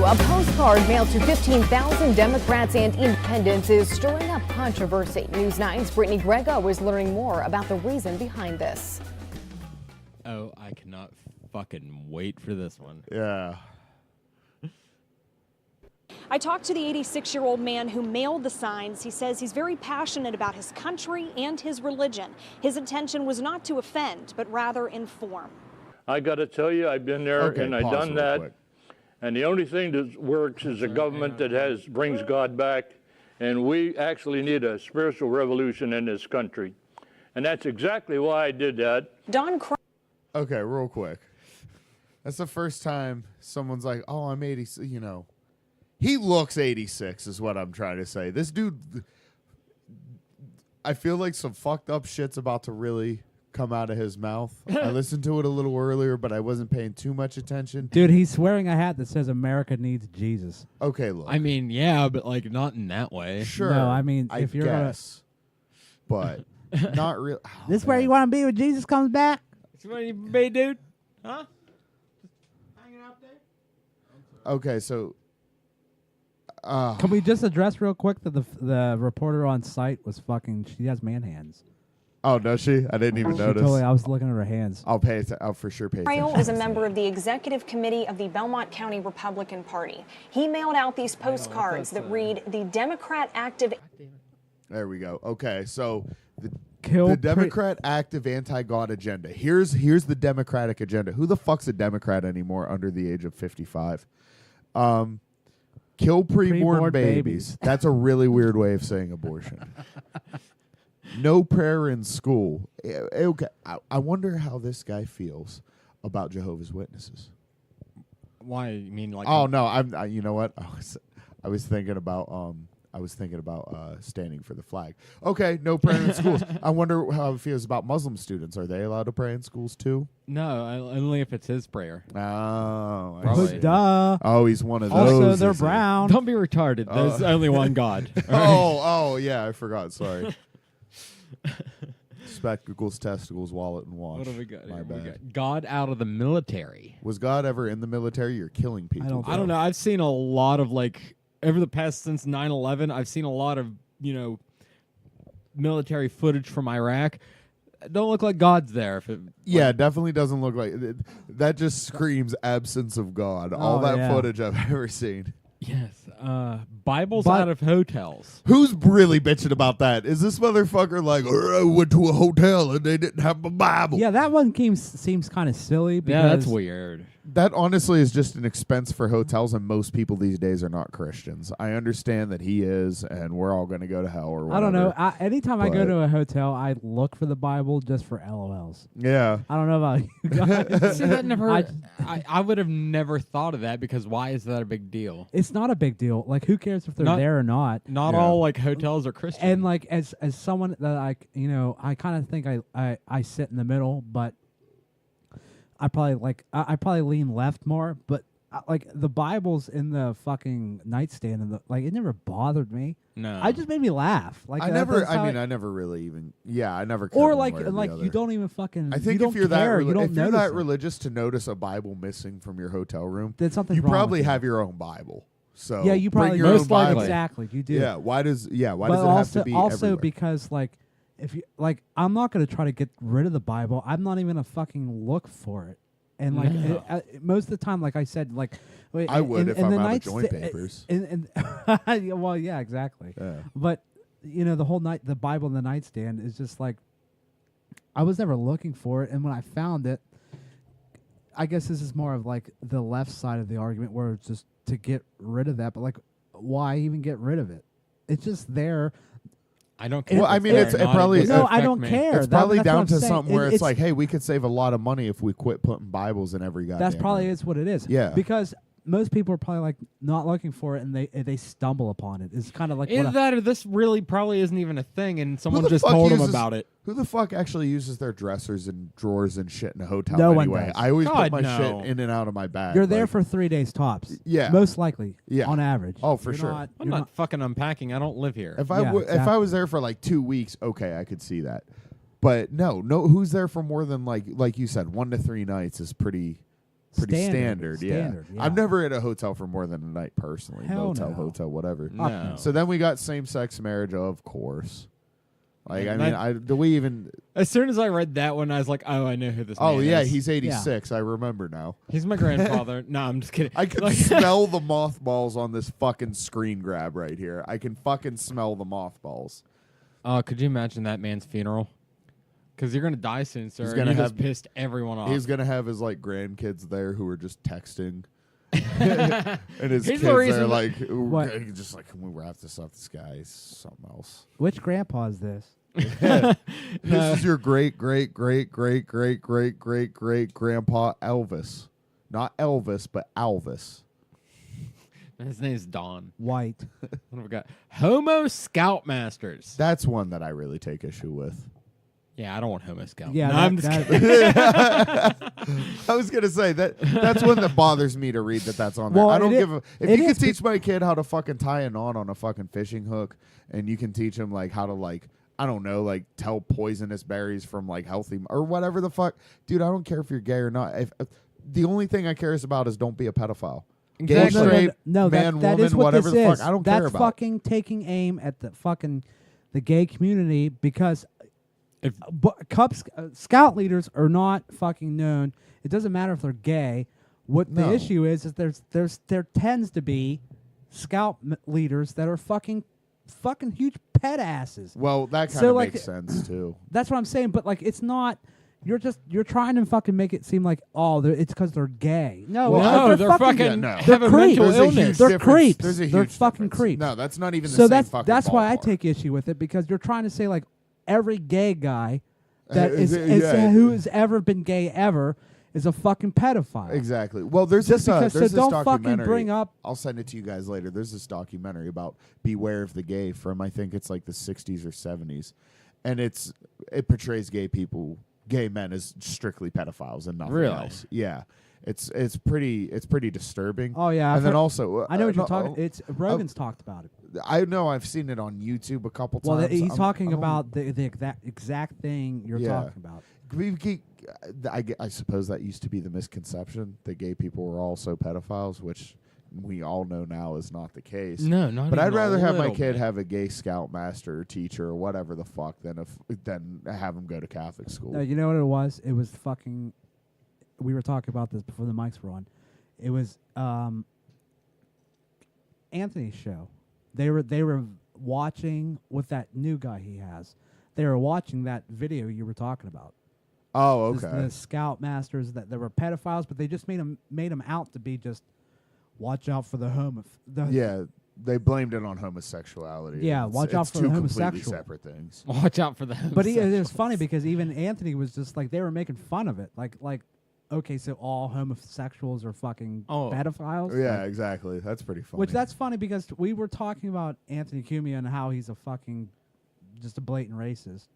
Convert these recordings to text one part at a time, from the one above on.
A postcard mailed to 15,000 Democrats and independents is stirring up controversy. News 9's Brittany Grego is learning more about the reason behind this. Oh, I cannot fucking wait for this one. Yeah. I talked to the 86-year-old man who mailed the signs. He says he's very passionate about his country and his religion. His intention was not to offend, but rather inform. I got to tell you, I've been there and I've done that. Quick. And the only thing that works is a government that brings God back. And we actually need a spiritual revolution in this country. And that's exactly why I did that. Okay, real quick. That's the first time someone's like, oh, I'm 80, you know. He looks 86 is what I'm trying to say. This dude, I feel like some fucked up shit's about to really come out of his mouth. I listened to it a little earlier, but I wasn't paying too much attention. Dude, he's wearing a hat that says America needs Jesus. Okay, look. I mean, yeah, but like not in that way. Sure. No, I mean, if you're guess, but not real. Oh, this where you want to be when Jesus comes back? This where you be, dude? Huh? Hanging out there? Okay, so can we just address real quick that the reporter on site was fucking? She has man hands. oh, does she? I didn't even notice. Totally, I was looking at her hands. I'll for sure pay attention. Is a member of the executive committee of the Belmont County Republican Party. He mailed out these postcards that read, "The Democrat active." There we go. Okay, so the Kill Democrat active anti-God agenda. Here's the Democratic agenda. Who the fuck's a Democrat anymore under the age of 55? Kill preborn babies. That's a really weird way of saying abortion. No prayer in school. Okay, I wonder how this guy feels about Jehovah's Witnesses. Why? You mean like? Oh no, you know what? I was thinking about standing for the flag. Okay, no prayer in schools. I wonder how it feels about Muslim students. Are they allowed to pray in schools too? No, only if it's his prayer. Oh, Probably. Duh. Oh, he's one of those. Also, they're is he? brown. Don't be retarded. There's only one God. Oh, yeah, I forgot. Sorry. Spectacles, testicles, wallet, and watch. What have we got? My here? bad. We got God out of the military. Was God ever in the military? You're killing people. I don't know. I've seen a lot of over the past since 9/11. I've seen a lot of military footage from Iraq. Don't look like God's there. Yeah, it definitely doesn't look like that. Just screams absence of God. All that footage I've ever seen. Yes. Bibles out of hotels. Who's really bitching about that? Is this motherfucker like, I went to a hotel and they didn't have a Bible? Yeah, that one seems kind of silly. Because Yeah, that's weird. That honestly is just an expense for hotels, and most people these days are not Christians. I understand that he is, and we're all going to go to hell or whatever. I don't know. Anytime I go to a hotel, I look for the Bible just for LOLs. Yeah. I don't know about you guys. See, that never. I would have never thought of that because why is that a big deal? It's not a big deal. Like, who cares if they're there or not? Not all hotels are Christian. And like as someone that I kind of think I sit in the middle, but I probably lean left more. But like the Bible's in the fucking nightstand, and it never bothered me. No, it just made me laugh. Like I never really even. Yeah, I never. Cared or one like way or the other. you don't even fucking. I think you if you're care, if you're that religious to notice a Bible missing from your hotel room, then something you wrong probably with have your own Bible. So yeah, you probably bring your own most Bible. exactly you do. Yeah, why does it have to be also everywhere? because if you I'm not going to try to get rid of the Bible. I'm not even going to fucking look for it. And most of the time, like I said, I would if I'm out of joint papers. Well, yeah, exactly. Yeah. But the whole night, the Bible in the nightstand is just like I was never looking for it, and when I found it, I guess this is more of like the left side of the argument, where it's just to get rid of that. But why even get rid of it? It's just there. I don't care. Well, I mean, it probably no, I don't care. It's probably down to saying. something where it's like, hey, we could save a lot of money if we quit putting Bibles in every goddamn. That's probably room. is what it is. Yeah, because most people are probably not looking for it, and they stumble upon it. It's kind of like either that or this really probably isn't even a thing, and someone just told them about it. Who the fuck actually uses their dressers and drawers and shit in a hotel no anyway? One does. I always put my shit in and out of my bag. You're there for 3 days tops. Yeah, most likely. Yeah, on average. Oh, for sure. I'm not fucking unpacking. I don't live here. If I was there for 2 weeks, okay, I could see that. But no, who's there for more than like you said, 1 to 3 nights is pretty pretty standard. Standard, yeah. I've never at a hotel for more than a night personally. Hell Motel, no. hotel, whatever. No. So then we got same-sex marriage, of course. Like, Yeah, I mean, do we even... As soon as I read that one, I was like, oh, I know who this Oh, man yeah, is. he's 86. I remember now. He's my grandfather. No, I'm just kidding. I can smell the mothballs on this fucking screen grab right here. I can fucking smell the mothballs. Could you imagine that man's funeral? Because you're going to die soon, sir. He's And gonna you have- just pissed everyone off. He's going to have his, like, grandkids there who are just texting. And his Here's kids the reason are like, What? just like, can we wrap this up? This guy is something else. Which grandpa is this? This is your great, great, great, great, great, great, great, great grandpa Elvis. Not Elvis, but Alvis. His name's Don. White. What have we got? Homo Scoutmasters. That's one that I really take issue with. Yeah, I don't want Homo Scout. Yeah, no, that- I'm just that- kidding. I was gonna say that's one that bothers me to read that's on there. Well, I don't it give a if it you is could teach my kid how to fucking tie a knot on a fucking fishing hook, and you can teach him like how to like I don't know like tell poisonous berries from like healthy or whatever the fuck, dude. I don't care if you're gay or not. If the only thing I care about is don't be a pedophile. Gay, Exactly. straight, no, man, that woman, is what whatever this the is. fuck. I don't That's care about. fucking taking aim at the gay community because Scout leaders are not fucking known. It doesn't matter if they're gay. What the No. issue is there tends to be Scout leaders that are fucking huge pet asses. Well, that kind So, of like, makes sense too. That's what I'm saying. But like, it's not. You're trying to fucking make it seem like it's because they're gay. No, No, they're fucking Yeah, no. have a They're mental creeps. There's a illness. huge They're difference. creeps. There's a They're huge fucking difference. creeps. No, that's not even the So same that's fucking why I ballpark. take issue with it because you're trying to say like every gay guy that yeah. who has ever been gay ever is a fucking pedophile. Exactly. Well, there's Just this. because- so There's this don't fucking documentary. bring up- I'll send it to you guys later. There's this documentary about "Beware of the Gay" from I think it's like the 60s or 70s, and it portrays gay men as strictly pedophiles and nothing Really? else. Yeah, it's pretty disturbing. Oh yeah, and I've then heard- also I know what you're no, talking. It's Rogan's talked about it. I know I've seen it on YouTube a couple Well, times. he's talking I don't- about the exact thing you're Yeah. talking about. I suppose that used to be the misconception that gay people were also pedophiles, which we all know now is not the case. No, not But even I'd rather have my little kid bit. have a gay scoutmaster or teacher or whatever the fuck than have him go to Catholic school. No, you know what it was? It was fucking. We were talking about this before the mics were on. It was Anthony's show. They were watching with that new guy he has. They were watching that video you were talking about. Oh, The- okay. The scout masters that were pedophiles, but they just made them out to be just watch out for the Yeah, they blamed it on homosexuality. Yeah, It's- watch out it's for the two completely homosexual. separate things. Watch out for them. But it was funny because even Anthony was just like they were making fun of it, like okay, so all homosexuals are fucking pedophiles. Yeah, Like, exactly. That's pretty funny. which that's funny because we were talking about Anthony Cumia and how he's a fucking just a blatant racist,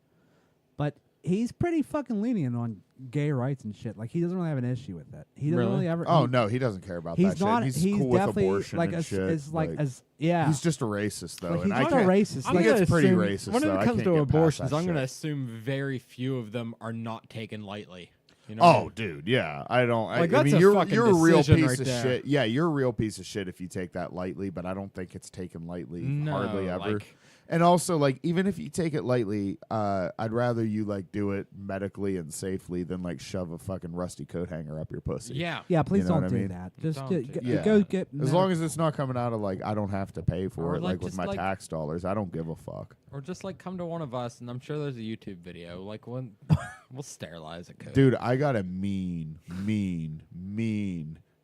but he's pretty fucking lenient on gay rights and shit. Like he doesn't really have an issue with it. He doesn't Really? really ever. Oh he- no, he doesn't care about he's that not. shit. He's cool with definitely abortion like and as shit. as like as yeah. He's just a racist though. Like, and he's I not a can't- racist. I think Like, it's pretty assume- racist When though. it I comes can't to get past abortions, that I'm going to shit. assume very few of them are not taken lightly. You know what I Oh, mean? dude, yeah. I don't. Like, I that's mean, a you're fucking a real decision piece right of there. shit. Yeah, you're a real piece of shit if you take that lightly. But I don't think it's taken lightly. No, Hardly ever. like- And also, like, even if you take it lightly, I'd rather you like do it medically and safely than like shove a fucking rusty coat hanger up your pussy. Yeah. yeah, please you know don't what I do mean? that. Just Don't go, do Yeah. go get. As long as it's not coming out of like I don't have to pay for Or, it, like, like with just, my like- tax dollars. I don't give a fuck. Or just like come to one of us, and I'm sure there's a YouTube video. Like when we'll sterilize a coat. Dude, I got a mean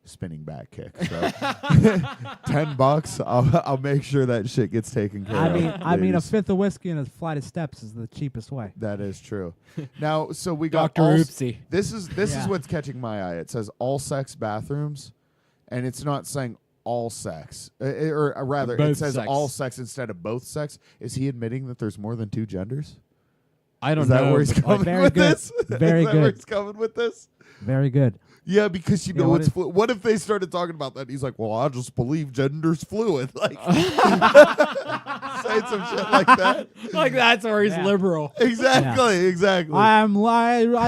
spinning back kick. So $10, I'll make sure that shit gets taken care of. I mean, a please. fifth of whiskey and a flight of steps is the cheapest way. That is true. Now, so we got Dr. all- Oopsie. This is Yeah. what's catching my eye. It says all sex bathrooms, and it's not saying all sex, or rather, it Both says sex. all sex instead of both sex. Is he admitting that there's more than two genders? I don't Is that know. where he's but, like, coming Very with good. this? Very Is that where good. he's coming with this? Very good. Yeah, because you Yeah, know what it's if- what if they started talking about that? He's like, well, I just believe gender's fluid. Like, saying some shit like that. like that's where he's Yeah. liberal. Exactly. I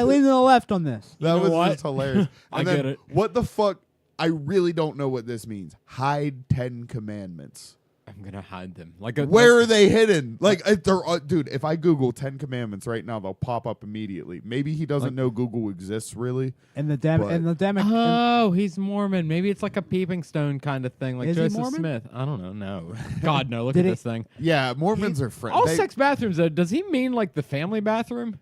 lean to the left on this. That know was what? just hilarious. I And then, get it. What the fuck? I really don't know what this means. Hide 10 commandments. I'm gonna hide them. Like Where are they hidden? Like, if they're, dude, if I Google 10 commandments right now, they'll pop up immediately. Maybe he doesn't know Google exists, really. And the But- Oh, he's Mormon. Maybe it's like a peeping stone kind of thing, like Is he Joseph Mormon? Smith. I don't know. No, God, no. Look Did at he- this thing. Yeah, Mormons are friends. All sex bathrooms. Though, does he mean like the family bathroom?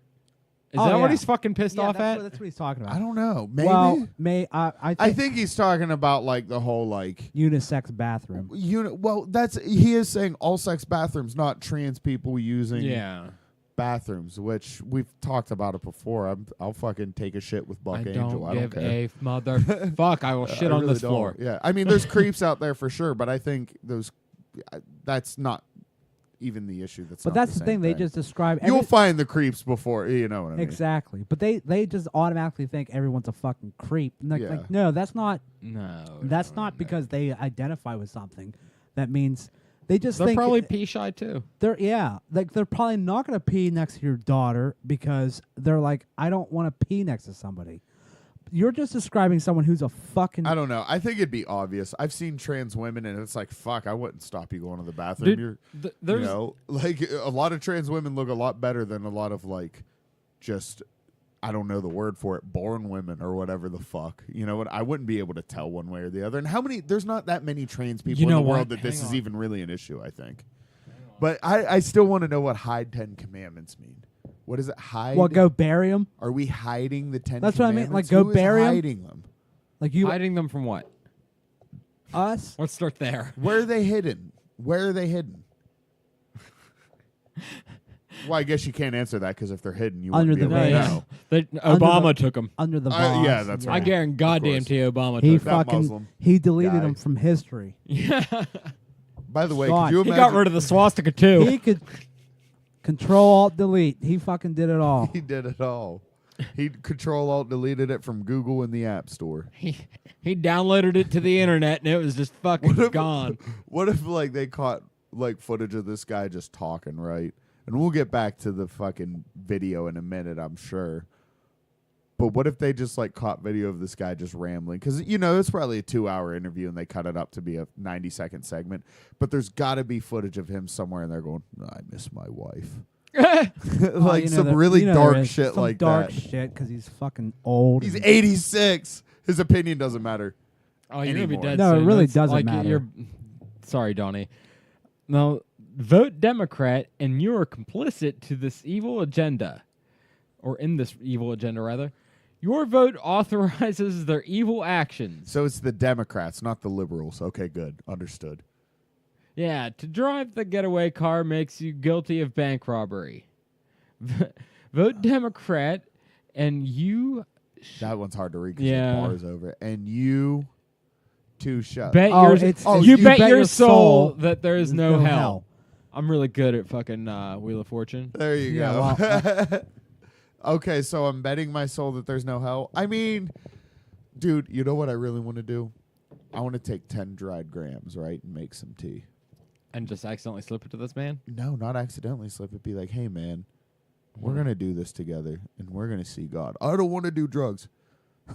Is Oh, that what yeah. he's fucking pissed off at? That's what he's talking about. I don't know. Maybe. Well, I think he's talking about like the whole like unisex bathroom. Well, he is saying all sex bathrooms, not trans people using Yeah. bathrooms, which we've talked about it before. I'll fucking take a shit with Buck I Angel. don't I don't give care. a motherfuck. I will shit I on really this don't. floor. Yeah, I mean, there's creeps out there for sure, but I think that's not even the issue. That's But not that's the thing. They just describe. You'll find the creeps before you know what I mean. Exactly. But they just automatically think everyone's a fucking creep. And Yeah. like, no, that's not. No. That's not because they identify with something. That means they just They're think probably pee shy too. they're they're probably not gonna pee next to your daughter because they're like, I don't want to pee next to somebody. You're just describing someone who's a fucking. I don't know. I think it'd be obvious. I've seen trans women, and it's like, fuck, I wouldn't stop you going to the bathroom. Dude, You there's know, like a lot of trans women look a lot better than a lot of like, just I don't know the word for it, born women or whatever the fuck. You know what? I wouldn't be able to tell one way or the other. And how many? There's not that many trans people in know the what? world that this Hang is on. even really an issue. I think. But I still want to know what hide 10 commandments mean. What is it? Hide? Well, go bury them. Are we hiding the 10 That's what I mean, like, commandments? go Who is bury 'em? hiding them? Like you, hiding them from what? us. Let's start there. Where are they hidden? Where are they hidden? Well, I guess you can't answer that because if they're hidden, you Under wouldn't be the able to vase. know. Obama took them. Under the Yeah, boss. that's I right. guarantee goddamn course. to you Obama He took them. That fucking Muslim he deleted guy. them from history. Yeah. By the way, God. could you He imagine? got rid of the swastika too. He could control alt delete. He fucking did it all. He did it all. He Control Alt deleted it from Google in the App Store. He downloaded it to the internet and it was just fucking gone. What if like they caught like footage of this guy just talking, right? And we'll get back to the fucking video in a minute, I'm sure. But what if they just like caught video of this guy just rambling? Because you know it's probably a 2-hour interview and they cut it up to be a 90-second segment. But there's got to be footage of him somewhere and they're going, "I miss my wife." Like Oh, you know some that- really you know dark there is shit some like dark that. shit because he's fucking old. He's and- 86. His opinion doesn't matter. Oh, you're gonna be Anymore. dead No, it soon. really That's doesn't like matter. Sorry, Donnie. Now, vote Democrat, and you are complicit to this evil agenda, or in this evil agenda, rather. Your vote authorizes their evil actions. So it's the Democrats, not the liberals. Okay, good. Understood. Yeah, to drive the getaway car makes you guilty of bank robbery. Vote Democrat, and you That one's hard to read because Yeah. the bar's over. And you too shut. bet Oh, your it's- you bet your soul that there is there's no no hell. hell. I'm really good at fucking Wheel of Fortune. There you Yeah, go. Okay, so I'm betting my soul that there's no hell. I mean, dude, you know what I really want to do? I want to take 10 dried grams, right, and make some tea. And just accidentally slip it to this man? No, not accidentally slip it. Be like, hey, man, we're going to do this together, and we're going to see God. I don't want to do drugs.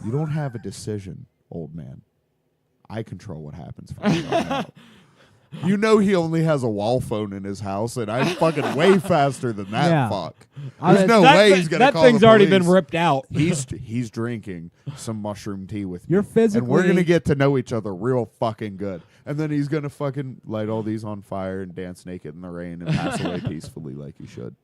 You don't have a decision, old man. I control what happens from here on out. You know he only has a wall phone in his house, and I'm fucking way faster than that Yeah. fuck. I- There's no That way thi- he's gonna that call thing's the already police. been ripped out. He's drinking some mushroom tea with me. You're and we're gonna physically- get to know each other real fucking good. And then he's gonna fucking light all these on fire and dance naked in the rain and pass away peacefully like he should.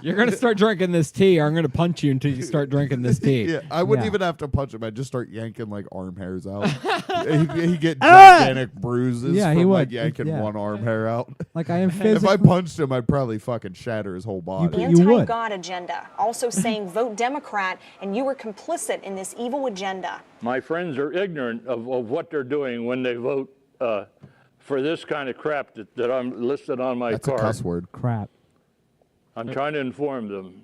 You're gonna start drinking this tea, or I'm gonna punch you until you start drinking this tea. Yeah, I wouldn't Yeah. even have to punch him. I'd just start yanking like arm hairs out. He'd get gigantic bruises Yeah, from he like would. yanking Yeah. one arm hair out. Like I am If I physically. punched him, I'd probably fucking shatter his whole body. You would. Anti-God agenda, also saying vote Democrat, and you were complicit in this evil agenda. My friends are ignorant of what they're doing when they vote for this kind of crap that I'm listed on my That's a card. cuss word. Crap. I'm trying to inform them.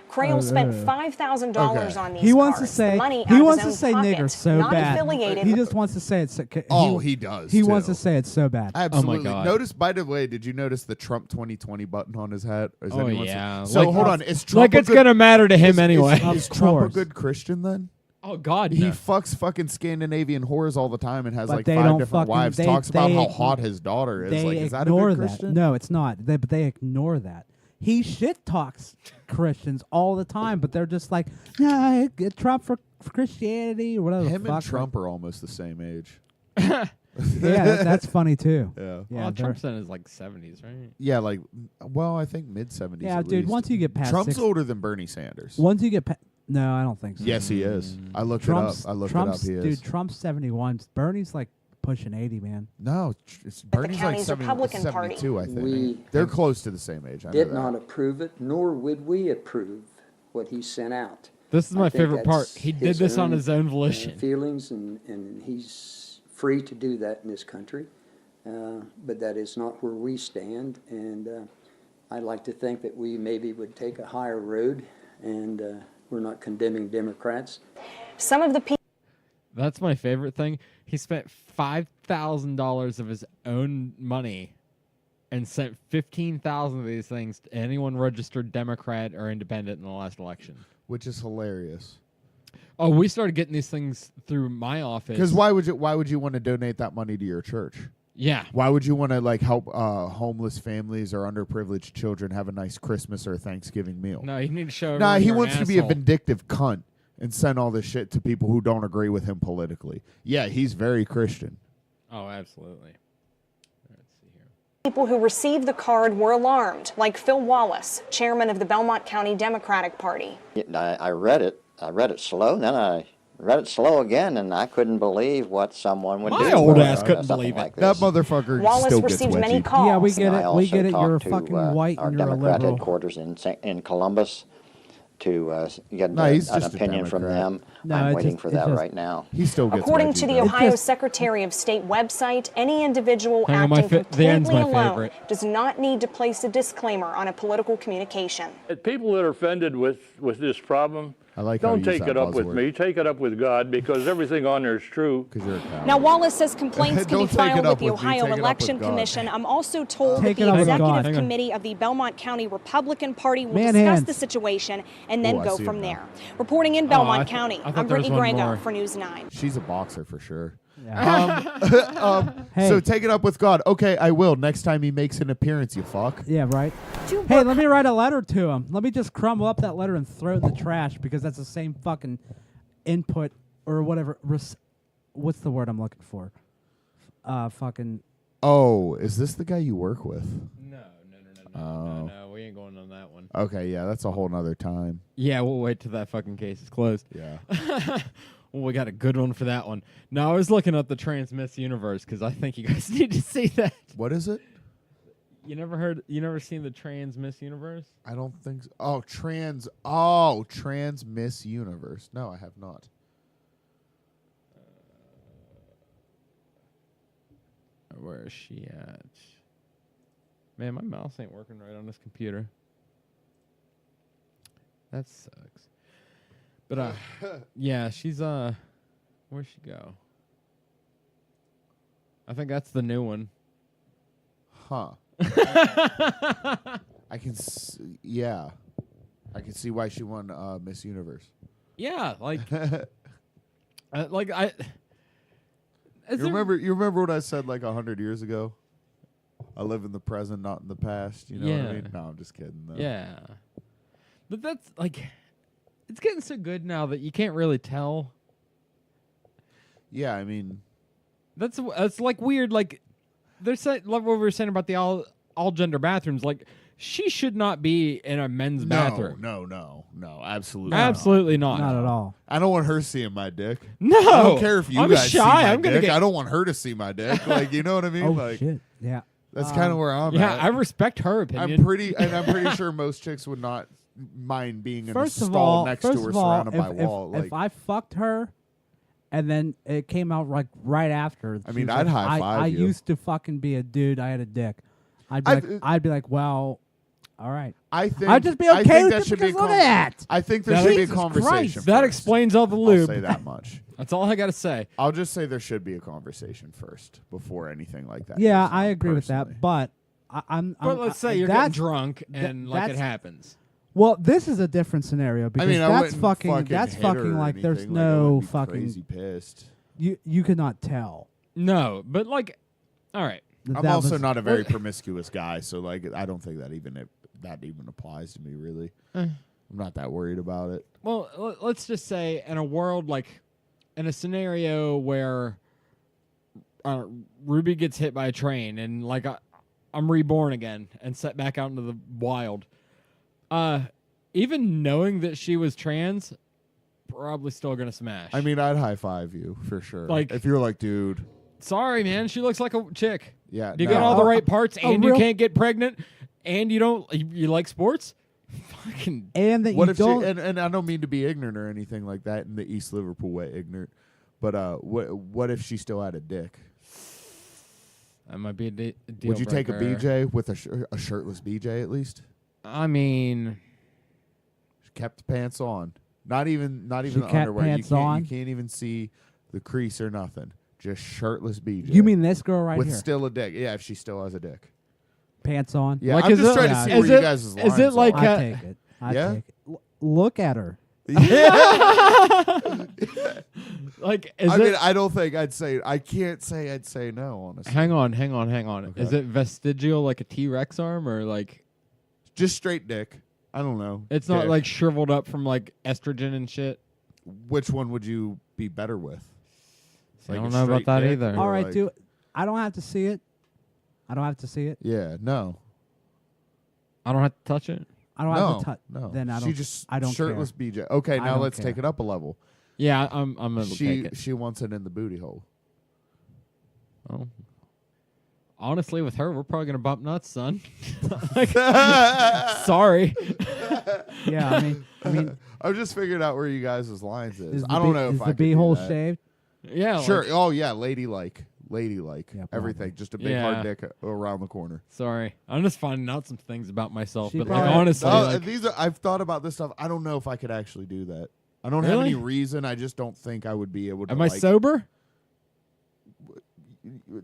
Crail spent $5,000 on these He wants cards. to say the money he out wants of to his say own pocket, nigger so not bad. affiliated. He just wants to say it. So, he does. He wants too. to say it so bad. Absolutely. God. Notice, by the way, did you notice the Trump 2020 button on his hat? Or is Oh, anyone yeah. So Like- hold on. Is Trump Like it's gonna matter to him anyway. Is Trump a course. good Christian then? Oh God, He no. fucks fucking Scandinavian whores all the time and has But like they 5 don't different fucking- wives. they- Talks about they how ign- hot his daughter is. They Like, is that a ignore good that. Christian? No, it's not. But they ignore that. He shit talks Christians all the time, but they're just like, nah, get Trump for Christianity or whatever. Him the fuck. and Trump are almost the same age. Yeah, that's funny too. Yeah. Yeah, well, they're- Trump's in his like 70s, right? Yeah, like, well, I think mid 70s. Yeah, at dude. least. Once you get past Trump's 60 older than Bernie Sanders. once you get no, I don't think so. Yes, he is. I looked Trump's, it up. I looked Trump's, it up. He is. Dude, Trump's 71. Bernie's like pushing 80, man. No, the Bernie's like county's 70, Republican Party. 72, I think. We They're close to the same age. I know did that. not approve it, nor would we approve what he sent out. This is I my think favorite part. that's He did this on his own volition. Feelings, and he's free to do that in this country. But that is not where we stand. And I'd like to think that we maybe would take a higher road, and we're not condemning Democrats. Some of the people That's my favorite thing. He spent $5,000 of his own money and sent 15,000 of these things to anyone registered Democrat or Independent in the last election. Which is hilarious. Oh, we started getting these things through my office. Because why would you want to donate that money to your church? Yeah. Why would you want to like help homeless families or underprivileged children have a nice Christmas or Thanksgiving meal? No, you need to show. Nah, everyone he you're an wants to be a asshole. vindictive cunt and send all this shit to people who don't agree with him politically. Yeah, he's very Christian. Oh, absolutely. Let's see here. People who received the card were alarmed, like Phil Wallace, chairman of the Belmont County Democratic Party. I read it. I read it slow, then I read it slow again, and I couldn't believe what someone would do. My old for, ass couldn't something believe it. like That this. motherfucker Wallace still gets received many wedgied. calls. Yeah, we get I it. also We get it. You're talked to, fucking white our and you're a Democrat liberal. headquarters in Columbus to get No, he's an just a opinion from Democrat. them. No, I'm it waiting just- for it that just- right now. He still gets According wedgied, to the though. Ohio just- Secretary of State website, any individual Hang on, my acting the end's completely my alone favorite. does not need to place a disclaimer on a political communication. People that are offended with this problem, I like how don't you take use it that up with buzzword. me. Take it up with God, because everything on there is true. Because you're a coward. Now, Wallace says complaints can be Don't take filed it with up the with me, Ohio take it up Election with God. Commission. I'm also told Take that it the up with God. executive Hang on. committee of the Belmont County Republican Party will Man discuss hands. the situation and then Oh, I go see from him now. there. Reporting in I Belmont th- County, I thought I'm there was Brittany one Grego more. for News 9. She's a boxer for sure. Yeah. Hey. So take it up with God. Okay, I will. Next time he makes an appearance, you fuck. Yeah, right. Hey, let me write a letter to him. Let me just crumble up that letter and throw it in the trash because that's the same fucking input or whatever. What's the word I'm looking for? Fucking. Oh, is this the guy you work with? No, we ain't going on that one. Okay, yeah, that's a whole nother time. Yeah, we'll wait till that fucking case is closed. Yeah. Well, we got a good one for that one. No, I was looking up the Transmiss universe because I think you guys need to see that. What is it? You never seen the Transmiss universe? I don't think so. Trans Miss Universe. No, I have not. Where is she at? Man, my mouse ain't working right on this computer. That sucks. But yeah, she's where'd she go? I think that's the new one. Huh. I can yeah. I can see why she won Miss Universe. Yeah, like like I You remember what I said like 100 years ago? I live in the present, not in the past. You know what I Yeah. mean? No, I'm just kidding. Though. Yeah. But that's like it's getting so good now that you can't really tell. Yeah, I mean, That's like weird. Like they're saying, like what we were saying about the all gender bathrooms. Like she should not be in a men's bathroom. No, absolutely, Absolutely not. Not at all. I don't want her seeing my dick. No, I don't care if you I'm guys shy. see my I'm gonna dick. get. I don't want her to see my dick. Like, you know what I mean? Oh like, shit. Yeah. that's kind of where I'm Yeah, at. I respect her opinion. I'm pretty sure most chicks would not mind being in First a of stall all, next to her, surrounded by if, wall. if Like, I fucked her, and then it came out like right after. I she mean, was I'd like, high five I you. used to fucking be a dude. I had a dick. I'd- I'd be like, well, All right. I think I'd just be I okay think with that it should be a because look at that. I think there That should be a Jesus conversation. Christ. That first. explains all the I'll lube. say that much. That's all I gotta say. I'll just say there should be a conversation first before anything like that. Yeah, goes on, I agree with personally. that. But I'm. But let's say you're getting drunk and like it that's- happens. Well, this is a different scenario because I mean, I that's wouldn't fucking. That's hit her fucking or like there's anything, like, I no wouldn't be fucking. crazy pissed. You could not tell. No, but like, all right. I'm That also was- not a very promiscuous guy, so like I don't think that even applies to me really. I'm not that worried about it. Well, let's just say in a world like, in a scenario where Ruby gets hit by a train and like I'm reborn again and set back out into the wild. Even knowing that she was trans, probably still gonna smash. I mean, I'd high five you for sure. Like- if you're like, dude, sorry, man, she looks like a chick. yeah, You no. got all the right parts, and you real- can't get pregnant, and you like sports. Fucking And that What you if don't. she? And I don't mean to be ignorant or anything like that in the East Liverpool way, ignorant. But what if she still had a dick? that might be a deal. Would you take a breaker. BJ with a shirtless BJ at least? I mean, She kept the pants on. Not even She the kept underwear. pants You on? can't even see the crease or nothing. Just shirtless BJ. you mean this girl right with here? still a dick? Yeah, if she still has a dick. Pants on. Yeah, Like, I'm is just it- trying yeah, to see is where it- you guys' is lines it like are. I take it. I Yeah? take it. Look at her. like, is I it? mean, I don't think I'd say. I can't say I'd say no. Honestly, hang on. Okay. Is it vestigial like a T-Rex arm, or like just straight dick. I don't know. it's not Dick. like shriveled up from like estrogen and shit? Which one would you be better with? I Like don't a know about straight that dick either. or All right, like- dude. I don't have to see it. I don't have to see it. Yeah, no, I don't have to touch it. I don't no, have to touch. no. Then I don't. She just I don't shirtless care. BJ. Okay, I now don't let's care. take it up a level. Yeah, I'm gonna take it. She wants it in the booty hole. Oh. Honestly, with her, we're probably gonna bump nuts, son. Like, sorry. Yeah, I mean, I'm just figuring out where you guys' lines is. is the I don't bee- know if is I the could do beehole that. shaved? Yeah. Sure. like, Oh yeah, ladylike, Yeah, everything. Just a big Yeah. hard dick around the corner. sorry, I'm just finding out some things about myself. She But like, probably- honestly, No, like, these are. I've thought about this stuff. I don't know if I could actually do that. I don't have Really? any reason. I just don't think I would be able to. am I like, sober?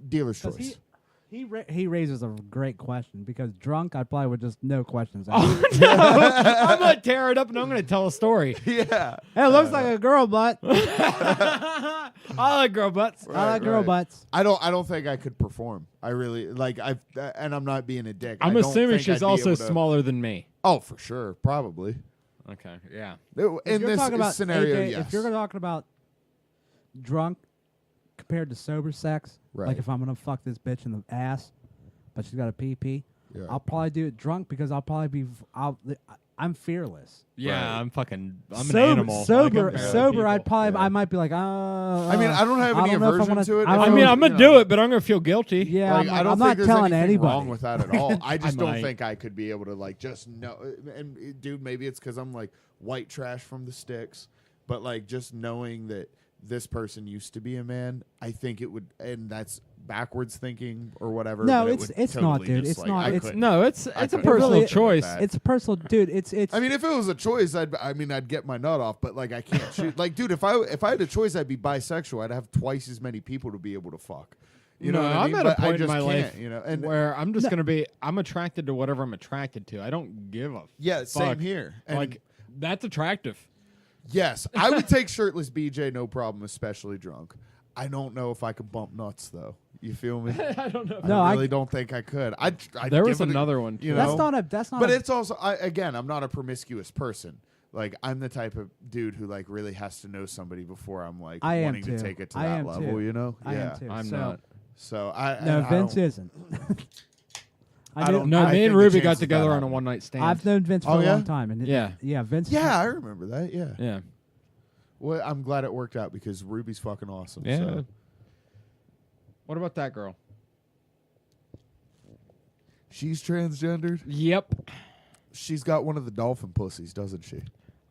Dealer's 'Cause choice. he raises a great question because drunk I probably would just no questions. Oh no! I'm gonna tear it up and I'm gonna tell a story. Yeah. Hey, it looks like a girl butt. I like girl butts. I like girl right. butts. I don't think I could perform. I really like. And I'm not being a dick. I I'm don't assuming think she's I'd be also able to- smaller than me. Oh, for sure, probably. Okay, yeah. If In you're this talking about scenario, AJ, yes. if you're talking about drunk compared to sober sex, Right. like if I'm gonna fuck this bitch in the ass, but she's got a PP, Yeah. I'll probably do it drunk because I'll probably be I'm fearless. Yeah, Right. I'm an sober, animal. Sober, Like, I'm sober. people. I'd probably, Yeah. I might be like, I mean, I don't have any don't know if I aversion wanna- to it. I If don't I know mean, if- I'm gonna you do know, it, but I'm gonna feel guilty. Yeah, Like, I don't I'm think not there's telling anything anybody. wrong with that at all. I just don't might. think I could be able to like just know. And dude, maybe it's because I'm like white trash from the sticks, but like just knowing that this person used to be a man, I think it would, and that's backwards thinking or whatever. No, but it it's- would it's not, totally dude. just, It's like, not. I It's- couldn't. No, it's I a couldn't personal really- choice. that. It's a personal, dude. It's. I mean, if it was a choice, I'd get my nut off, but like I can't shoot. Like, dude, if I had a choice, I'd be bisexual. I'd have twice as many people to be able to fuck. You know no, what I I'm mean? at a But I point in just my can't, life you know, and where I'm just gonna be. I'm attracted to whatever I'm attracted to. I don't give a yeah, same fuck. here. And Like that's attractive. yes, I would take shirtless BJ, no problem, especially drunk. I don't know if I could bump nuts though. You feel me? I don't know. No, I I- really don't think I could. I'd There give was it a- another one. you too. know? That's not. But a, it's also I'm not a promiscuous person. Like I'm the type of dude who like really has to know somebody before I'm like I am wanting too. to take it to I that am level. too. You know? I yeah. am too. I'm so, not. So I No, I Vince don't- isn't. I don't- No, I me think and the Ruby chances got of together that on a happening. one night stand. I've known Vince for Oh, a yeah? long time, and yeah, Vince. Yeah, I remember that. Yeah. yeah. Well, I'm glad it worked out because Ruby's fucking awesome. Yeah. So. What about that girl? She's transgendered. Yep. She's got one of the dolphin pussies, doesn't she?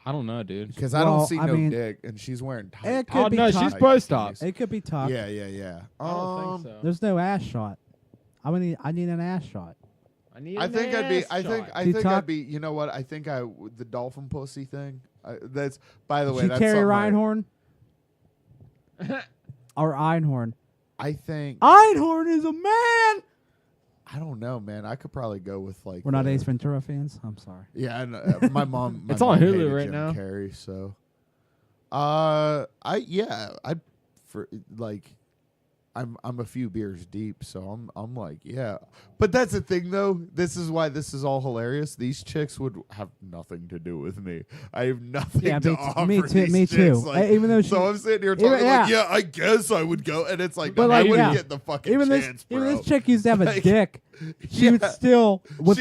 I don't know, dude. Because I Well, don't see I no mean, dick, and she's wearing tight. It could Oh be no, tough. she's post-op. Nice. It could be tough. Yeah. I don't think so. There's no ass shot. I need an ass shot. need I an think I'd be. ass I think. shot. I Do you think talk- I'd be. You know what? I think the dolphin pussy thing. That's by the way. She That's carry something Reinhorn or Einhorn. I think. Einhorn is a man. I don't know, man. I could probably go with like. We're not the- Ace Ventura fans. I'm sorry. Yeah, and, my mom. My It's on mom Hulu hated right Jim now. Carrey, so. I'd for like. I'm a few beers deep, so I'm like, yeah. But that's the thing, though. This is why this is all hilarious. These chicks would have nothing to do with me. I have nothing Yeah, to me, offer. me too. these Me too. chicks. Like, Even though she, so I'm sitting here talking even- like, yeah. yeah, I guess I would go, and it's like, But no, I like, wouldn't yeah. get the fucking even chance, bro. even this chick used to have a Like, dick. She would yeah. still. With,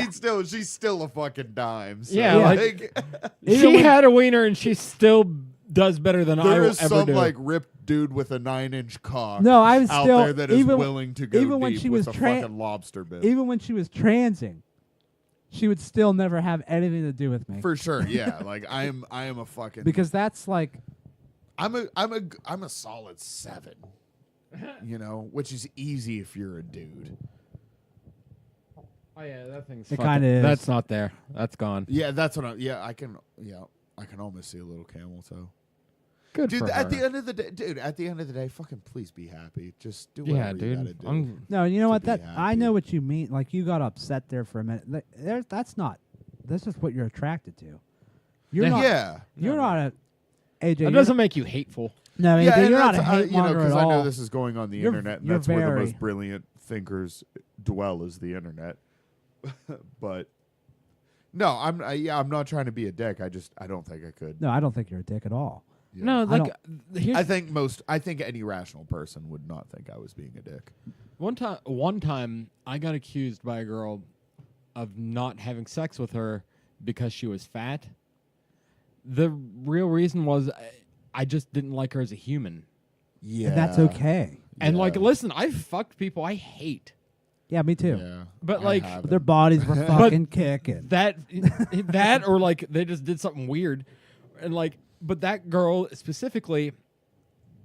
She's still a fucking dime. So Yeah, like, even She when- had a wiener and she still does better than I there will is ever some do. like ripped dude with a 9-inch cock. No, I was out still there that is even willing to go even when deep she with was a fucking lobster bit. even when she was transing, she would still never have anything to do with me. For sure, yeah. Like I am a fucking Because that's like, I'm a solid 7. You know, which is easy if you're a dude. Oh yeah, that thing's It fucking- kinda is. That's not there. That's gone. Yeah, that's what I can almost see a little camel toe. Good Dude, for at her. the end of the day, fucking please be happy. Just do Yeah, whatever you gotta dude. do. no, you know to what? be That I happy. know what you mean. Like you got upset there for a minute. That's just what you're attracted to. You're not. Yeah. You're not a AJ. That you're- doesn't make you hateful. No, AJ, Yeah, and you're not a that's, hate monger at because I know all. this is going on the You're- internet, and you're that's where the very- most brilliant thinkers dwell is the internet. But no, I'm not trying to be a dick. I don't think I could. No, I don't think you're a dick at all. Yeah. No, I like here's I think any rational person would not think I was being a dick. one time I got accused by a girl of not having sex with her because she was fat. The real reason was I just didn't like her as a human. Yeah, And that's okay. And like, Yeah. listen, I've fucked people I hate. Yeah, me too. Yeah, But, I like, haven't. Their bodies were fucking kicking. That or like they just did something weird, and like, but that girl specifically,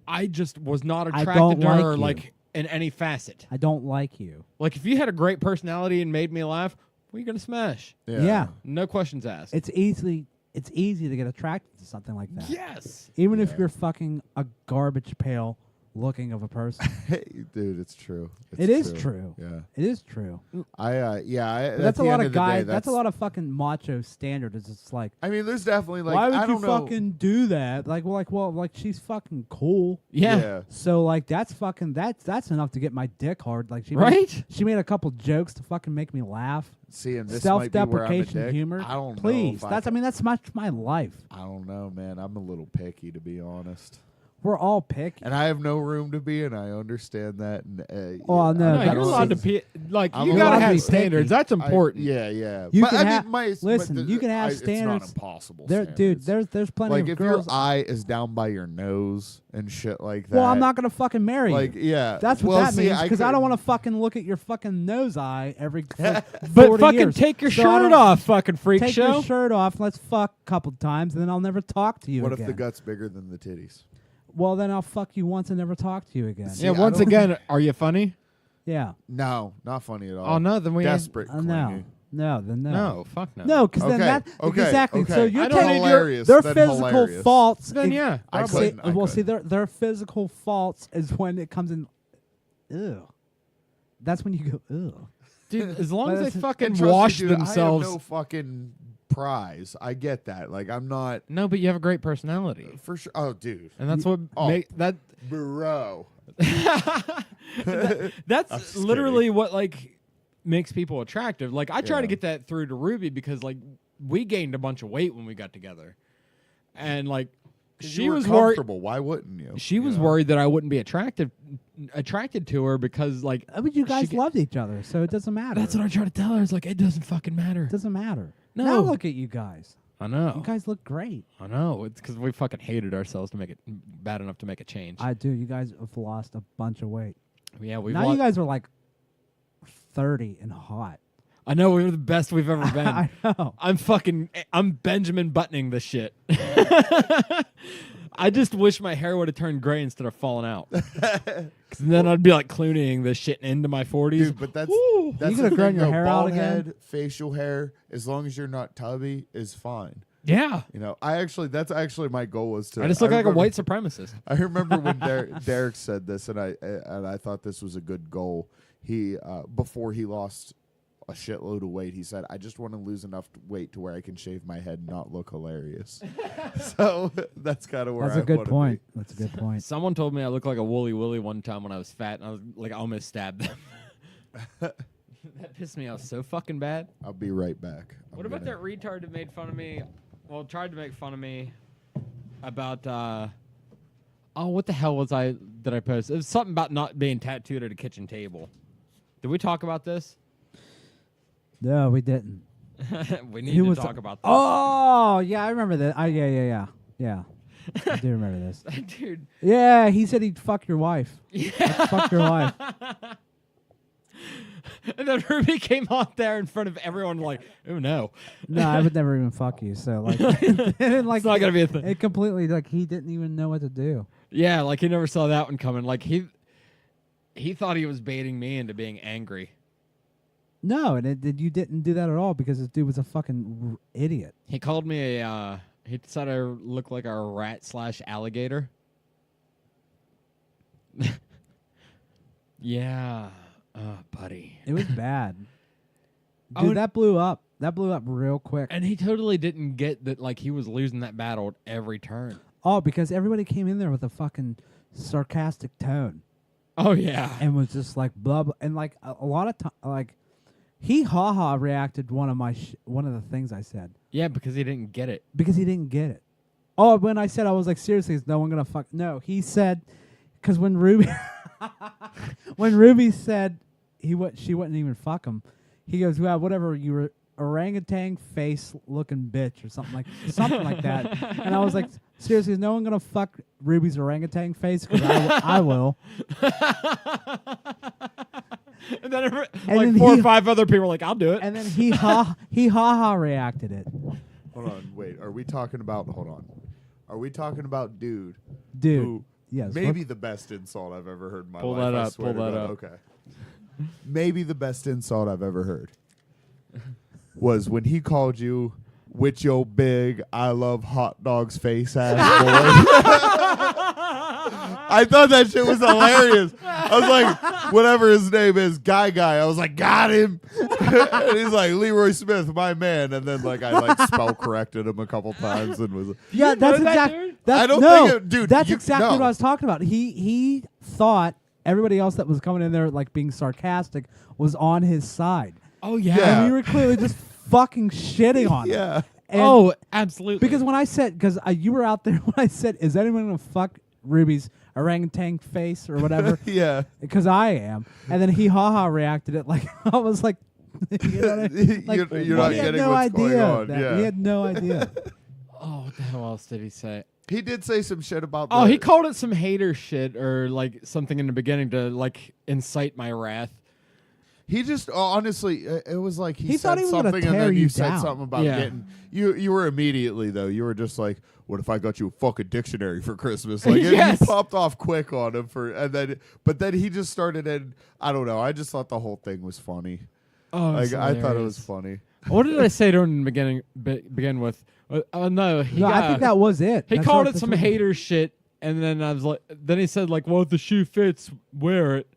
I just was not I attracted don't to like her you. like in any facet. I don't like you. Like if you had a great personality and made me laugh, well, you're gonna smash. Yeah. No questions asked. It's easy to get attracted to something like that. Yes. Even if you're fucking a garbage pail looking of a person. Hey, dude, it's true. It is true. Yeah, It is true. But That's a lot of guys. That's a lot of fucking macho standard. It's just like, I mean, there's definitely like why would I you don't know. fucking do that? Like she's fucking cool. Yeah. So like that's enough to get my dick hard. Like she Right? she made a couple jokes to fucking make me laugh. See, and this might be where I'm a Self-deprecation dick. humor. I don't know. Please, if that's I mean that's much my life. I don't know, man. I'm a little picky, to be honest. We're all picky. And I have no room to be, and I understand that. And, Oh, no, No, but you're it's- allowed to be like I'm you allowed gotta to have be standards. picky. That's important. Yeah. You but can I have- mean, my listen, you can have standards. It's not impossible. There, dude, standards. there's plenty like of if girls. your eye is down by your nose and shit like that. Well, I'm not gonna fucking marry like you. yeah. That's what well, that see, means because I don't couldn't- want to fucking look at your fucking nose eye every. But 40 fucking years. take your So I shirt don't- off, fucking freak Take show. your shirt off. Let's fuck a couple times, and then I'll never talk to you What again. if the gut's bigger than the titties? Well, then I'll fuck you once and never talk to you again. See, Yeah. I Once don't- again, are you funny? Yeah. No, not funny at all. Oh no, then we ain't- desperate. No. clingy. No. Then no. No, fuck no. No, because then Okay, that okay, exactly. okay. So you're I don't taking hilarious, their then physical hilarious. faults. Then yeah, I probably. couldn't. Well, see, their physical faults is when it comes in. Ew. That's when you go. Ew. Dude, as long But as they it's- fucking And trust me, wash dude, themselves. I have no fucking prize. I get that. Like I'm not No, but you have a great personality, for sure. Oh, dude, and that's what Oh. make that. bro. That's I'm literally what like makes people attractive. Like I try Yeah. to get that through to Ruby because like we gained a bunch of weight when we got together, and like she You were was worried. comfortable. Why wouldn't you? She was worried that I wouldn't be attracted to her because like But you guys she- loved each other, so it doesn't matter. That's what I try to tell her. It's like it doesn't fucking matter. It doesn't matter. No. Now look at you guys. I know. You guys look great. I know. It's because we fucking hated ourselves to make it bad enough to make a change. I do. You guys have lost a bunch of weight. Yeah, we. Now you guys are like 30 and hot. I know we're the best we've ever been. I know. I'm Benjamin Buttoning this shit. I just wish my hair would have turned gray instead of falling out. 'Cause then I'd be like Clooneying this shit into my 40s. Dude, but that's You the could have grown thing, your though. hair out Bald again. head, facial hair, as long as you're not tubby, is fine. Yeah. You know, that's actually my goal was to. I just look like a remember- white supremacist. I remember when Derek said this, and I thought this was a good goal. He before he lost a shitload of weight, he said, "I just want to lose enough weight to where I can shave my head and not look hilarious." So that's kind of where That's I a good wanna point. be. That's a good point. Someone told me I looked like a woolly willy one time when I was fat, and I was like, I almost stabbed them. That pissed me off so fucking bad. I'll be right back. What about that retard that made fun of me? Well, tried to make fun of me about. What the hell was I post? It was something about not being tattooed at a kitchen table. Did we talk about this? No, we didn't. We need to talk about this. Oh, yeah, I remember that. Yeah. I do remember this. Dude. Yeah, he said he'd fuck your wife. Yeah. Fuck your wife. And then Ruby came out there in front of everyone like, oh no. No, I would never even fuck you. So like, and, like It's not gonna be a thing. It completely like he didn't even know what to do. Yeah, like he never saw that one coming. Like he thought he was baiting me into being angry. No, and you didn't do that at all because this dude was a fucking idiot. He called me he said I looked like a rat/alligator. Yeah. Buddy. It was bad. Oh, Dude, that blew up. That blew up real quick. And he totally didn't get that like he was losing that battle at every turn. Oh, because everybody came in there with a fucking sarcastic tone. Oh yeah. And was just like blah blah, and like a lot of time, like he reacted one of the things I said. Yeah, because he didn't get it. Because he didn't get it. Oh, when I said I was like, seriously, is no one gonna fuck? No, he said, because when Ruby said she wouldn't even fuck him, he goes, well, whatever, you were orangutan face looking bitch or something like that. And I was like, seriously, is no one gonna fuck Ruby's orangutan face? Because I will. And then And like then 4 or 5 other people were like, I'll do it. And then he reacted it. Hold on, wait. Are we talking about? Hold on. Are we talking about dude? Dude. Who Yes. maybe the best insult I've ever heard in my Pull life. that I up, swear pull to that God. up. Okay. Maybe the best insult I've ever heard was when he called you with your big I love hot dogs face ass boy. I thought that shit was hilarious. I was like, whatever his name is, Guy. I was like, got him. And he's like, Leroy Smith, my man. And then like I like spell corrected him a couple times and was Yeah, that's that, exactly. dude? That's I don't no, think it- dude, That's you- exactly no. what I was talking about. He thought everybody else that was coming in there like being sarcastic was on his side. Oh yeah. Yeah. And we were clearly just fucking shitting on him. yeah. And Oh, absolutely. because when I said, because you were out there when I said, is anyone gonna fuck Ruby's orangutan face or whatever? Yeah. Because I am. And then he reacted it like I was like, you know what I mean? Like, You're not he had getting no what's going idea on. that- Yeah. He had no idea. Oh, what the hell else did he say? He did say some shit about. Oh, the, he called it some hater shit or like something in the beginning to like incite my wrath. He just honestly, it was like he He thought said he was gonna something and tear then you you said down. something about Yeah. getting you were immediately though. You were just like, what if I got you a fucking dictionary for Christmas? Like Yes. you popped off quick on him but then he just started and I don't know. I just thought the whole thing was funny. Oh, Like it's I thought it hilarious. was funny. What did I say during the beginning? Begin with? Oh no, he No, I think that was it. he That's called what- it some that's what- hater shit, and then I was like, then he said like, well, if the shoe fits, wear it,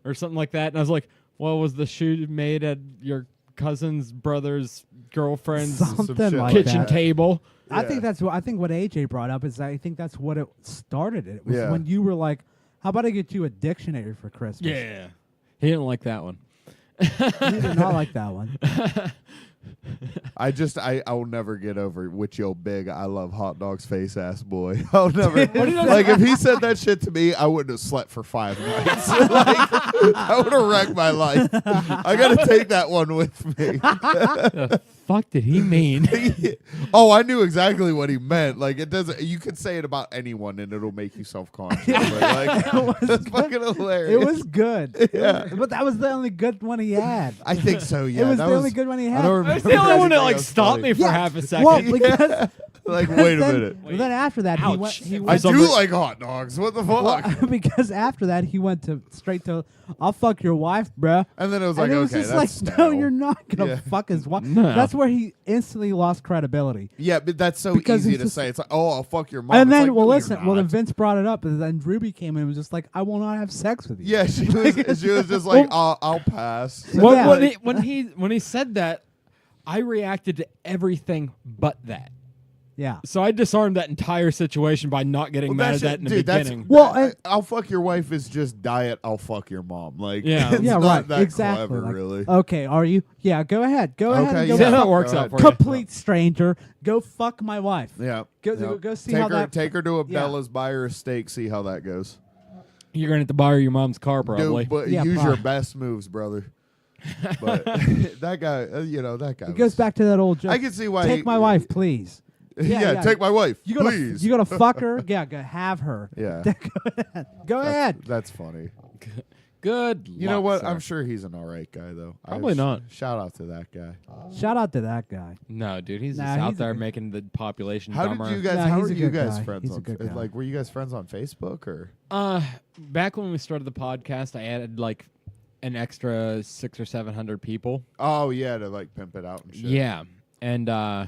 or something like that, and I was like, well, was the shoe made at your cousin's brother's girlfriend's Something shit like kitchen that. table? I Yeah. think that's what AJ brought up. Is I think that's what it started. It was Yeah. when you were like, "How about I get you a dictionary for Christmas?" Yeah, he didn't like that one. He did not like that one. I will never get over with your big I love hot dogs face ass boy. I'll never did I like if he said that shit to me, I wouldn't have slept for 5 nights. Like, I would have wrecked my life. I gotta take that one with me. fuck did he mean? Oh, I knew exactly what he meant. Like, it doesn't. You could say it about anyone, and it'll make you self-conscious. But, like, that's fucking hilarious. It was good. Yeah. But that was the only good one he had. I think so. Yeah, It was that the only good one he had. I don't That's remember. the only one that anything like else stopped funny. me for half a second. Well, because Like, wait a then, minute. well, then after that, Ouch. he I went. do like hot dogs. What the fuck? Well, because after that, he went straight to, "I'll fuck your wife, bruh." And then it was And like, it was okay, just that's like, no, stale. you're not gonna Yeah. fuck his wife. No. That's where he instantly lost credibility. Yeah, but that's so Because easy it's to just- say. It's like, oh, I'll fuck your mom. And It's then, like, well, no, listen. you're Well, then not. Vince brought it up, and then Ruby came in and was just like, "I will not have sex with you." Yeah, she was just like, I'll pass. When, Yeah. when he said that, I reacted to everything but that. Yeah. So I disarmed that entire situation by not getting mad at that in the beginning. Well, I'll fuck your wife is just diet. I'll fuck your mom. Like, Yeah. it's Yeah, not right. that Exactly. clever, Like, really. Okay, are you? Yeah, go ahead. Go ahead. Okay, And go See how fuck that works Go out ahead. for you. complete stranger. Go fuck my wife. Yeah. Go- Yep. go see take how her, that- Take her to Yeah. Abella's, buy her a steak, see how that goes. You're gonna have to borrow your mom's car probably. Dude, but Yeah, use your probably. best moves, brother. But that guy, that guy. It goes back to that old joke. I can see why. Take my wife, please. Yeah, take my wife, You gotta, please. You gotta fuck her. Yeah, go have her. Yeah. Go ahead. That's funny. Good. You know luck, what? sir. I'm sure he's an all right guy, though. Probably not. Shout out to that guy. Shout out to that guy. No, dude, he's Nah, just out he's a there good- making the population How dumber. did you guys? Nah, how he's are a you good guys guy. friends He's a on? good guy. Like, were you guys friends on Facebook or? Back when we started the podcast, I added like an extra 600 or 700 people. Oh yeah, to like pimp it out and shit. Yeah, and yeah,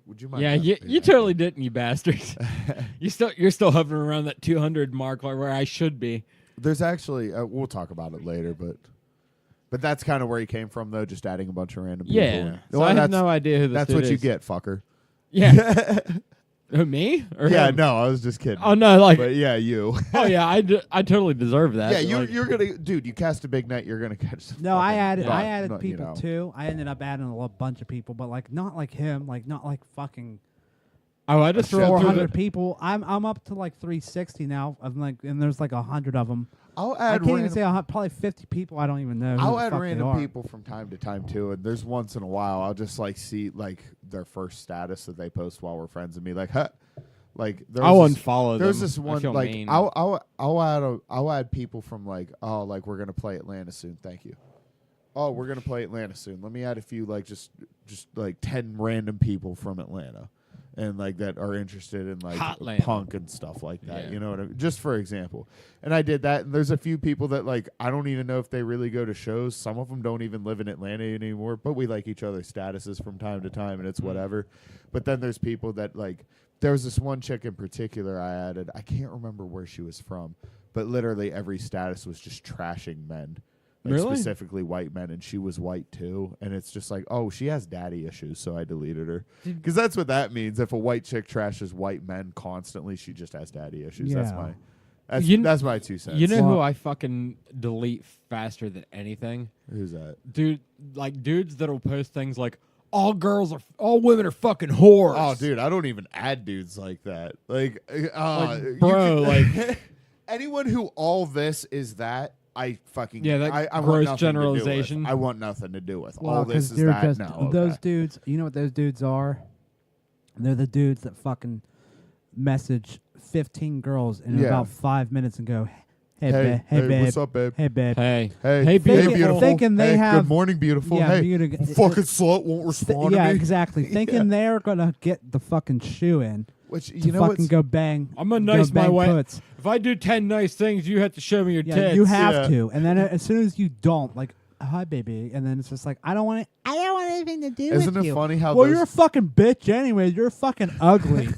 Would you mind? yeah, not you, doing you that? totally didn't, you bastards. You're still hovering around that 200 mark, like where I should be. There's actually we'll talk about it later, but that's kind of where he came from, though. Just adding a bunch of random people. Yeah, in. so Well, I have that's- no idea who this That's dude what you is. get, fucker. Yeah, Who, me? Or Yeah, him? no, I was just kidding. Oh no, like But yeah, you. oh yeah, I totally deserve that. Yeah, you're like, you're gonna, dude. You cast a big net, you're gonna catch. Some No, I fucking added nut, I added nut, people you know. too. I ended up adding a bunch of people, but like not like him, like not like fucking Oh, I just Shit, rolled through 400 the, people. I'm up to like 360 now. I'm like, and there's like 100 of them. I'll I add can't even random. say probably 50 people. I don't even know. Who I'll the add fuck they random are. people from time to time too, and there's once in a while I'll just like see like their first status that they post while we're friends and be like, huh. Like I'll there's this, unfollow there's them. this I one feel like mean. I'll add people from like, oh, like we're gonna play Atlanta soon. Thank you. Oh, we're gonna play Atlanta soon. Let me add a few like just like 10 random people from Atlanta, and like that are interested in like Hotlanta. punk and stuff like that. Yeah. You know what I mean? Just for example. And I did that, and there's a few people that like I don't even know if they really go to shows. Some of them don't even live in Atlanta anymore, but we like each other's statuses from time to time, and it's whatever. But then there's people that like. There was this one chick in particular I added. I can't remember where she was from, but literally every status was just trashing men. Like Really? Specifically white men, and she was white too. And it's just like, oh, she has daddy issues, so I deleted her. Because that's what that means. If a white chick trashes white men constantly, she just has daddy issues. Yeah. That's my 2 cents. You know who Well- I fucking delete faster than anything? Who's that? Dude, like dudes that'll post things like all women are fucking whores. Oh, dude, I don't even add dudes like that. Like you bro, can- anyone who all this is that, I fucking Yeah, that I want gross nothing generalization. To do with. I want nothing to do with. Well, All this 'cause is they're that. just No, those okay. dudes. You know what those dudes are? They're the dudes that fucking message 15 girls in Yeah. about 5 minutes and go, "Hey, Hey, babe, hey, babe, what's up, babe? hey, babe." Hey, Hey, hey, beautiful. beautiful. Thinking they hey, have- good morning, beautiful. Yeah, hey, beautiful. fucking slut won't respond Yeah, to me. exactly. Thinking they're gonna get the fucking shoe in Which to you know fucking what's go bang. I'm a go nice my bang way. puts. If I do 10 nice things, you have to show me your Yeah, tits. you have Yeah. to. And then as soon as you don't, like, "Hi, baby," and then it's just like, I don't want anything to do Isn't with it you. funny how Well, those- you're a fucking bitch anyways. You're fucking ugly.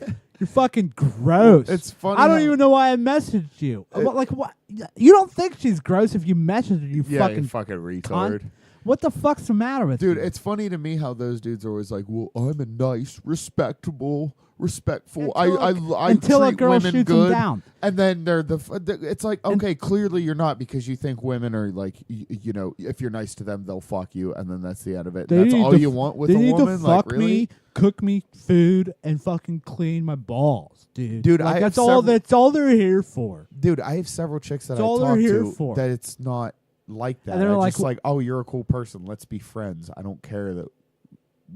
You're fucking gross. It's funny I don't how- even know why I messaged you. But like, what? You don't think she's gross if you messaged her, you yeah, fucking you fucking cunt. retard. What the fuck's the matter with Dude, you? it's funny to me how those dudes are always like, "Well, I'm a nice, respectful. Until I until a treat girl women shoots 'em good." down. And then they're it's like, okay, clearly you're not, because you think women are like, you know, if you're nice to them, they'll fuck you, and then that's the end of it. They That's need all to you f- want with they a need woman. to Like, fuck really? me, cook me food, and fucking clean my balls, dude. Dude, Like, I have that's all. several- That's all they're here for. Dude, I have several chicks that It's I all they're talk here to for. that it's not like that. And they're I like, just like, oh, you're a cool person. Let's be friends. I don't care that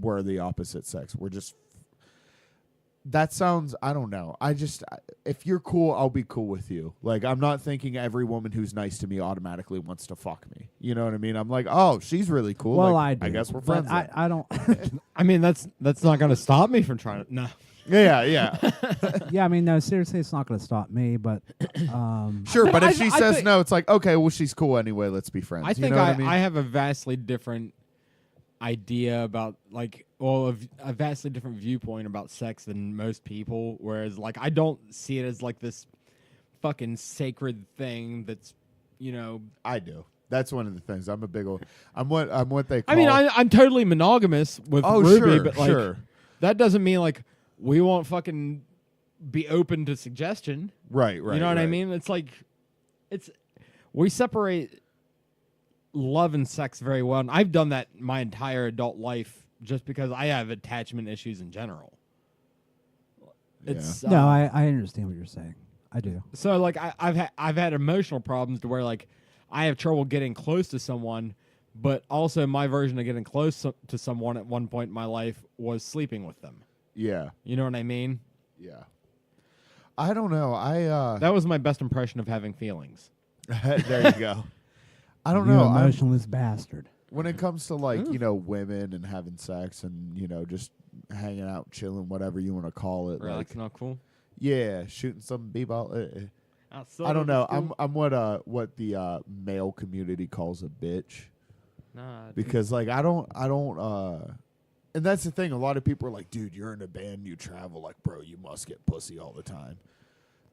we're the opposite sex. We're just. That sounds. I don't know. If you're cool, I'll be cool with you. Like, I'm not thinking every woman who's nice to me automatically wants to fuck me. You know what I mean? I'm like, oh, she's really cool. Well, like, I do. guess we're but friends. I don't. I mean, that's not going to stop me from trying to. No. Yeah. Yeah, I mean, no, seriously, it's not going to stop me. But Sure, but if she I says think- no, it's like, okay, well, she's cool anyway. Let's be friends. I You think know what I mean? I have a vastly different idea about a vastly different viewpoint about sex than most people. Whereas, like, I don't see it as like this fucking sacred thing that's, I do. That's one of the things. I'm a big old. I'm what they call. I mean, I'm totally monogamous with Oh, Ruby, sure, but like sure. that doesn't mean like we won't fucking be open to suggestion. Right. You know what I mean? It's like we separate love and sex very well, and I've done that my entire adult life just because I have attachment issues in general. It's no, I understand what you're saying. I do. so like I've had emotional problems to where like I have trouble getting close to someone, but also my version of getting close to someone at one point in my life was sleeping with them. Yeah. You know what I mean? Yeah. I don't know. That was my best impression of having feelings. There you go. I don't You know. I'm- emotionless bastard. when it comes to like women and having sex and just hanging out, chilling, whatever you want to call it, Right, like that's not cool. yeah, shooting some b-ball. Outside I don't of the know. school. I'm what the male community calls a bitch, Nah, dude. because like I don't and that's the thing. A lot of people are like, dude, you're in a band, you travel, like, bro, you must get pussy all the time.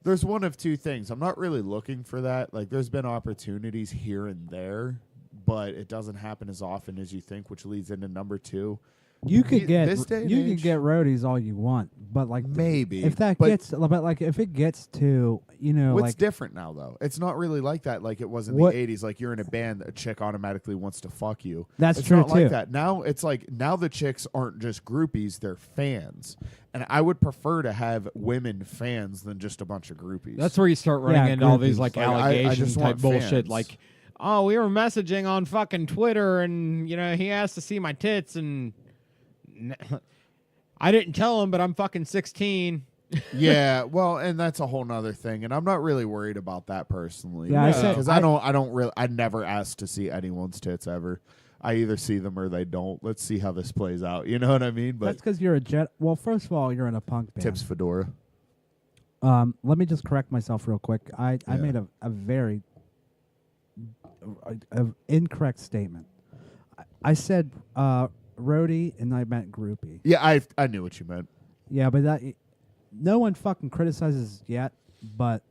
There's one of two things. I'm not really looking for that. Like, there's been opportunities here and there, but it doesn't happen as often as you think, which leads into number two. You could get this day and you could age- get roadies all you want, but like Maybe, if that but gets but like if it gets to what's like different now, though? It's not really like that like it was in What- the 80s. Like, you're in a band, a chick automatically wants to fuck you. That's it's true, not like too. that. Now it's like, now the chicks aren't just groupies, they're fans. And I would prefer to have women fans than just a bunch of groupies. That's where you start running Yeah, into all these groupies. like Like, I allegation just type want bullshit. fans. Like, oh, we were messaging on fucking Twitter, and he asked to see my tits, and I didn't tell him, but I'm fucking 16. Yeah, well, and that's a whole nother thing, and I'm not really worried about that personally. Yeah, I said- because I don't really, I never ask to see anyone's tits ever. I either see them or they don't. Let's see how this plays out. You know what I mean? But that's because you're a jet. Well, first of all, you're in a punk band. tips fedora. Let me just correct myself real quick. I Yeah. made a very incorrect statement. I said roadie and I meant groupie. Yeah, I knew what you meant. Yeah, but that no one fucking criticizes yet. But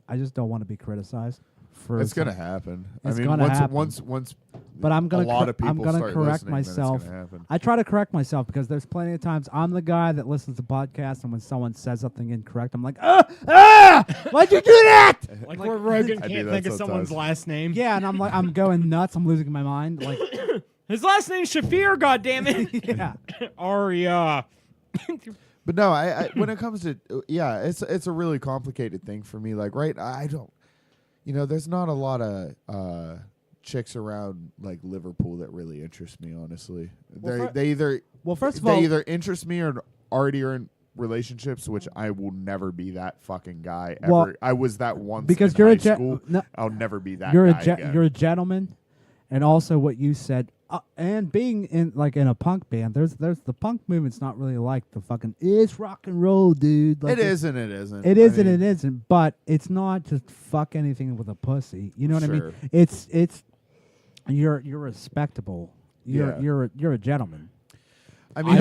I just don't want to be criticized for. It's gonna happen. It's I mean, gonna happen. once. But I'm gonna a lot of people I'm gonna start correct listening, then it's myself. gonna happen. I try to correct myself because there's plenty of times I'm the guy that listens to podcasts, and when someone says something incorrect, I'm like, why'd you do that? Like where Rogan I do can't that think of someone's sometimes. last name. Yeah, and I'm like, I'm going nuts. I'm losing my mind. Like, His last name's Shafir, goddammit. yeah. Arya. But no, I when it comes to it's a really complicated thing for me. Like, right, I don't, there's not a lot of chicks around like Liverpool that really interest me. Honestly, Well, they either First of they all, either interest me or already are in relationships, which I will never be that fucking guy ever. Well, I was that once because in you're high a ge- school. no, I'll never be that. you're guy again. you're a gentleman, and also what you said, and being in a punk band, there's the punk movement's not really like the fucking it's rock and roll, dude. Like It is and it isn't. It I is and mean, it isn't, but it's not just fuck anything with a pussy. You know what I Sure. mean? It's you're respectable. Yeah. You're a gentleman. I mean,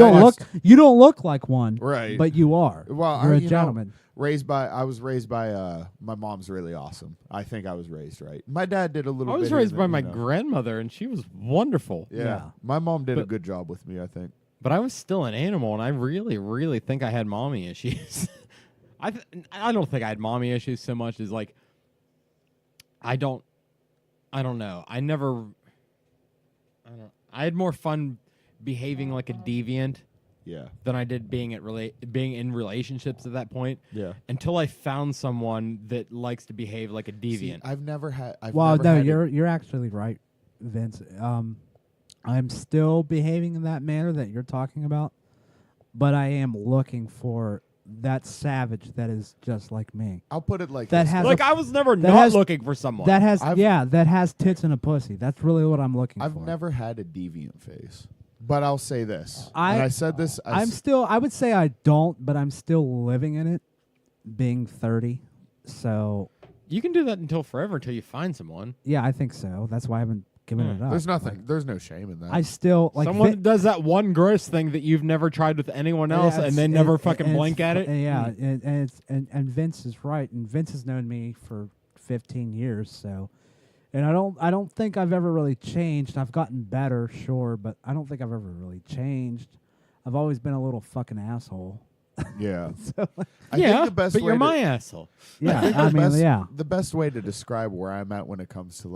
You don't look like one, Right. But you are. Well, you're a you know, gentleman. I was raised by my mom's really awesome. I think I was raised right. My dad did a little I bit. was raised by my grandmother, and she was wonderful. Yeah. Yeah. My mom did a But- good job with me, I think. But I was still an animal, and I really, really think I had mommy issues. I don't think I had mommy issues so much as like I don't know. I had more fun behaving like a deviant than I did being in relationships at that point. Yeah. Until I found someone that likes to behave like a deviant. I've never had. You're actually right, Vince. I'm still behaving in that manner that you're talking about, but I am looking for that savage that is just like me. I'll put it like That this. has like a- I was never that not has- looking for someone. That has that has tits and a pussy. That's really what I'm looking I've for. never had a deviant phase, but I'll say this. I- and I said this. I would say I don't, but I'm still living in it, being 30. So You can do that until forever until you find someone. yeah, I think so. That's why I haven't given it up. There's nothing. There's no shame in that. I still like Someone does that one gross thing that you've never tried with anyone else, and they never fucking blink at it. Yeah, and Vince is right, and Vince has known me for 15 years, so, and I don't think I've ever really changed. I've gotten better, sure, but I don't think I've ever really changed. I've always been a little fucking asshole. Yeah. So, I yeah, think the best but way you're to- my asshole. yeah, think I the mean, best, yeah. The best way to describe where I'm at when it comes to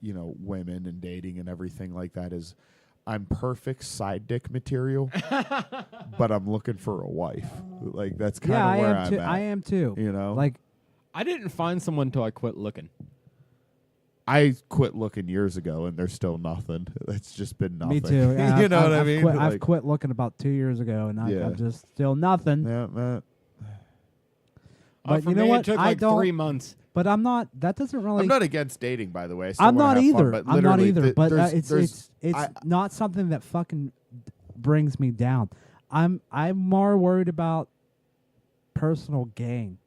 women and dating and everything like that is, I'm perfect side dick material, but I'm looking for a wife. Like that's kind Yeah, of I where am I'm too. at. I am too. You know, Like, I didn't find someone until I quit looking. I quit looking years ago, and there's still nothing. It's just been nothing. me too. Yeah, you know what I I've mean? Quit, Like, I've quit looking about 2 years ago, and Yeah. I'm just still nothing. Yeah, man. But For you know me, what? It took I like don't. 3 months. But I'm not. That doesn't really. I'm not against dating, by the way. I still I'm wanna not have fun, either. but I'm not literally, either. But there's- it's I- not something that fucking brings me down. I'm more worried about personal gain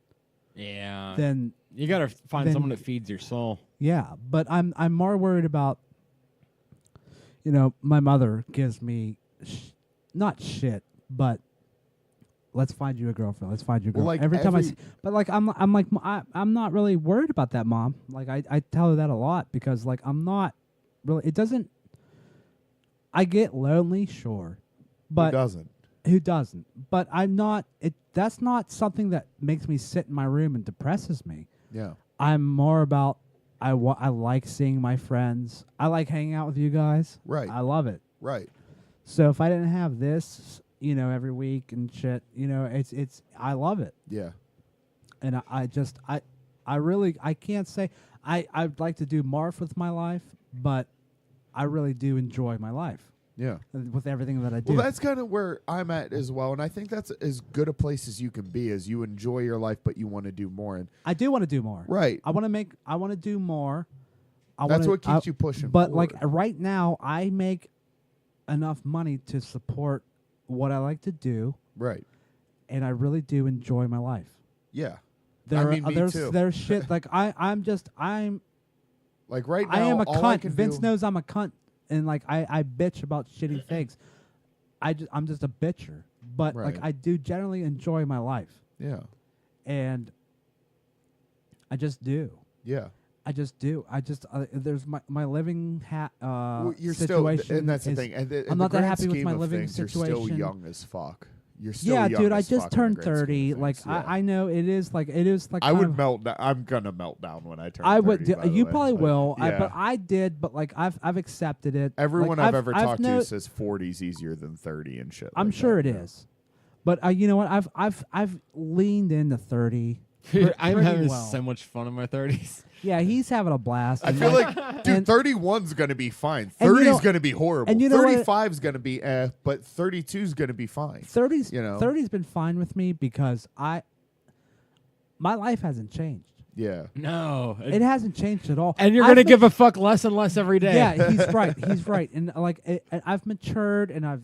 Yeah. than You gotta find then- someone that feeds your soul. yeah. But I'm more worried about. My mother gives me not shit, but let's find you a girlfriend. Let's find you a Well, girlfriend. like every time I every- see, but like I'm not really worried about that, Mom. Like I tell her that a lot because like I'm not really. It doesn't. I get lonely, sure, but Who doesn't? who doesn't? But I'm not. That's not something that makes me sit in my room and depresses me. Yeah. I'm more about. I like seeing my friends. I like hanging out with you guys. Right. I love it. Right. So if I didn't have this, every week and shit, it's I love it. Yeah. And I really can't say I'd like to do more with my life, but I really do enjoy my life Yeah. with everything that I do. Well, that's kind of where I'm at as well, and I think that's as good a place as you can be. As you enjoy your life, but you want to do more. And I do want to do more. right, I want to do more. that's what keeps you pushing. But forward. like right now, I make enough money to support what I like to do, right, and I really do enjoy my life. yeah. There, I mean, me too. there's shit like I'm Like right now, I am a all I cunt. can Vince do, knows I'm a cunt, and like I bitch about shitty things. I'm just a bitcher, but like Right. I do generally enjoy my life, Yeah, and I just do. yeah. I just do. There's my living Well, you're situation. still, and that's the is- thing. And the, I'm in not the that grand happy with scheme my of living things, You're situation. still young as fuck. You're still Yeah, young dude. I as just fuck in the turned grand scheme 30. of Like things, yeah. I know it is like I kind would of- melt down. I'm gonna melt down when I turn. I 30, would. by the You way, probably but will. Yeah. But I did. But like I've accepted it. Everyone Like, I've ever talked no- to says 40's easier than 30 and shit. I'm like sure that, it is. But you know what? I've leaned into 30. Dude, I'm pretty having well. so much fun in my 30s. Yeah, he's having a blast. I and feel like- like, dude, 31's gonna be fine. and you 30's know- gonna be horrible. and you know what? 35's gonna be but 32's gonna be fine. 30's you know? 30's been fine with me because my life hasn't changed. Yeah. No. It hasn't changed at all. And you're I've going to ma- give a fuck less and less every day. Yeah, he's right. He's right. And like I've matured and I've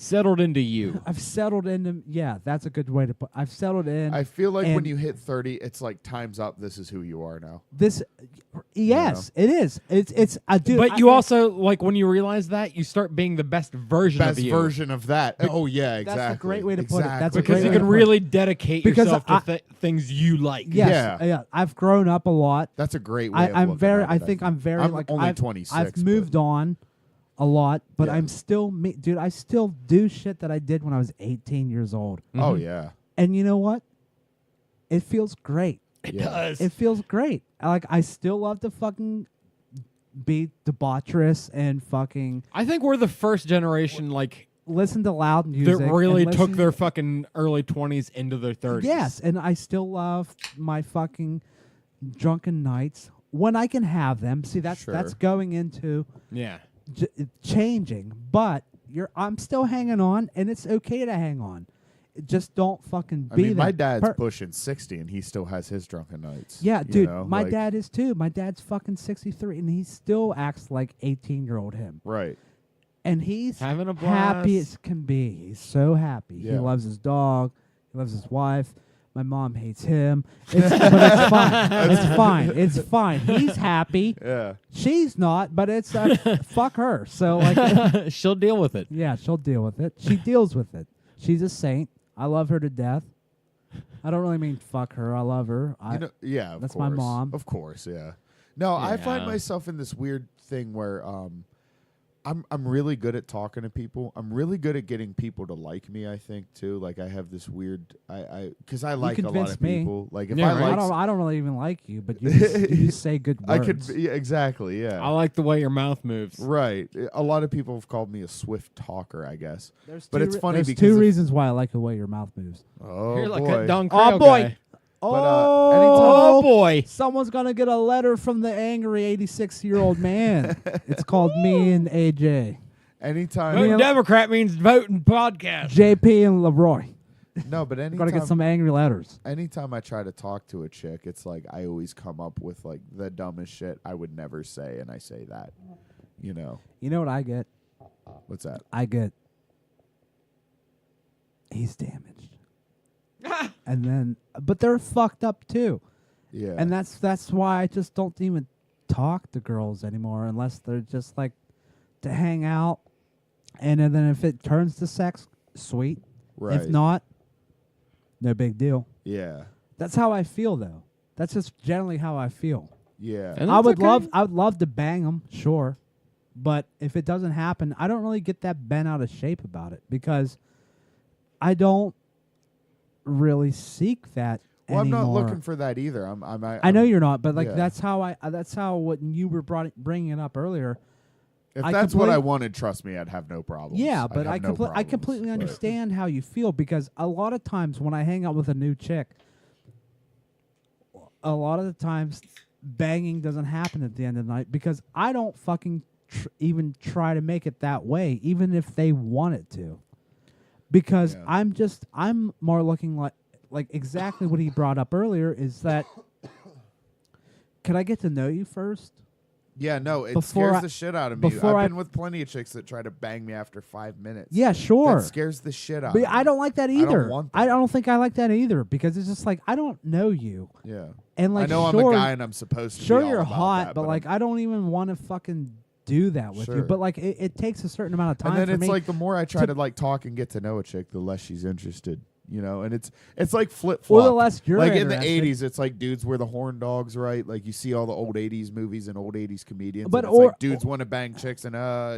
Settled into you. I've settled into that's a good way to put. I've settled in. I feel like when and you hit 30, it's like time's up. This is who you are now. this yes, it is. It's I do. But you also, like, when you realize that, you start being the best version Best of you. version of that. Oh yeah, exactly. That's a great way to put it. That's a Exactly. Because great you way can to put it. really dedicate Because yourself to things you like. Yes, Yeah. I've grown up a lot. That's a great way. I'm of very. looking at it, I think I'm very I'm like only I've, 26. I've but- moved on a lot, but Yeah. I'm still me, dude. I still do shit that I did when I was 18 years old. Oh yeah. And you know what? It feels great. It Yeah. does. It feels great. I still love to fucking be debaucherous and fucking I think we're the first generation listen to loud music. that really and took listen- their fucking early 20s into their 30s. Yes, and I still love my fucking drunken nights when I can have them. See, that's Sure. going into Yeah. changing, but I'm still hanging on, and it's okay to hang on. Just don't fucking I be mean, my that dad's pushing 60, and he still has his drunken nights. Yeah, you dude, know, my like- dad is too. My dad's fucking 63, and he still acts like 18-year-old him. Right. And he's Having a happy blast. as can be. He's so happy. He Yeah. loves his dog. He loves his wife. My mom hates him. But it's fine. It's fine. It's fine. He's happy. Yeah. She's not, but it's fuck her. So like, She'll deal with it. yeah, she'll deal with it. She deals with it. She's a saint. I love her to death. I don't really mean fuck her. I love her. Yeah, of that's course. my mom. Of course, yeah. No, I find Yeah. myself in this weird thing where I'm really good at talking to people. I'm really good at getting people to like me, I think, too. Like I have this weird because I like a lot convinced of me. people. Like if Yeah, I right. like I don't really even like you, but you just say good I words. could yeah, exactly, yeah. I like the way your mouth moves. Right. A lot of people have called me a swift talker, I guess. But two it's funny there's because two if- reasons why I like the way your mouth moves. Oh You're like boy. a Don Oh, Creo boy. guy. Oh, boy. someone's gonna get a letter from the angry 86-year-old man. It's called me and AJ, Anytime Voting Democrat means voting podcast. JP and Leroy. No, but Gotta anytime get some angry letters. anytime I try to talk to a chick, it's like I always come up with like the dumbest shit I would never say, and I say that. You know. You know what I get? What's that? I get. He's damaged. And then, but they're fucked up too. Yeah. And that's why I just don't even talk to girls anymore unless they're just like to hang out. And then if it turns to sex, sweet. Right. If not, no big deal. Yeah. That's how I feel though. That's just generally how I feel. Yeah. And I that's would okay. I would love to bang them, sure. But if it doesn't happen, I don't really get that bent out of shape about it because I don't really seek that Well, anymore. I'm not looking for that either. I know you're not, but like yeah. that's how when you were bringing it up earlier. If I that's what I complete- wanted, trust me, I'd have no problems. Yeah, I'd but have I no problems, completely but- understand how you feel because a lot of times when I hang out with a new chick, a lot of the times banging doesn't happen at the end of the night because I don't fucking even try to make it that way, even if they want it to. Because Yeah. I'm more looking like exactly what he brought up earlier is that could I get to know you first? Yeah, no, it Before scares I- the shit out of me. before I've I- been with plenty of chicks that try to bang me after 5 minutes. Yeah, sure. That scares the shit out But of me. I don't like that either. want I that. don't think I like that either because it's just like I don't know you. Yeah. And like I know sure, I'm a guy and I'm supposed to sure be all you're about hot, that, but like I'm- I don't even want to fucking do that with you. Sure. But like it takes a certain amount of time and then for it's me. like the more I try to like talk and get to know a chick, the less she's interested. You know, and it's like flip flop. Or the less you're like in the interested. '80s, it's like dudes were the horn dogs, right? Like you see all the old '80s movies and old '80s comedians. But and it's or- like dudes want to bang chicks and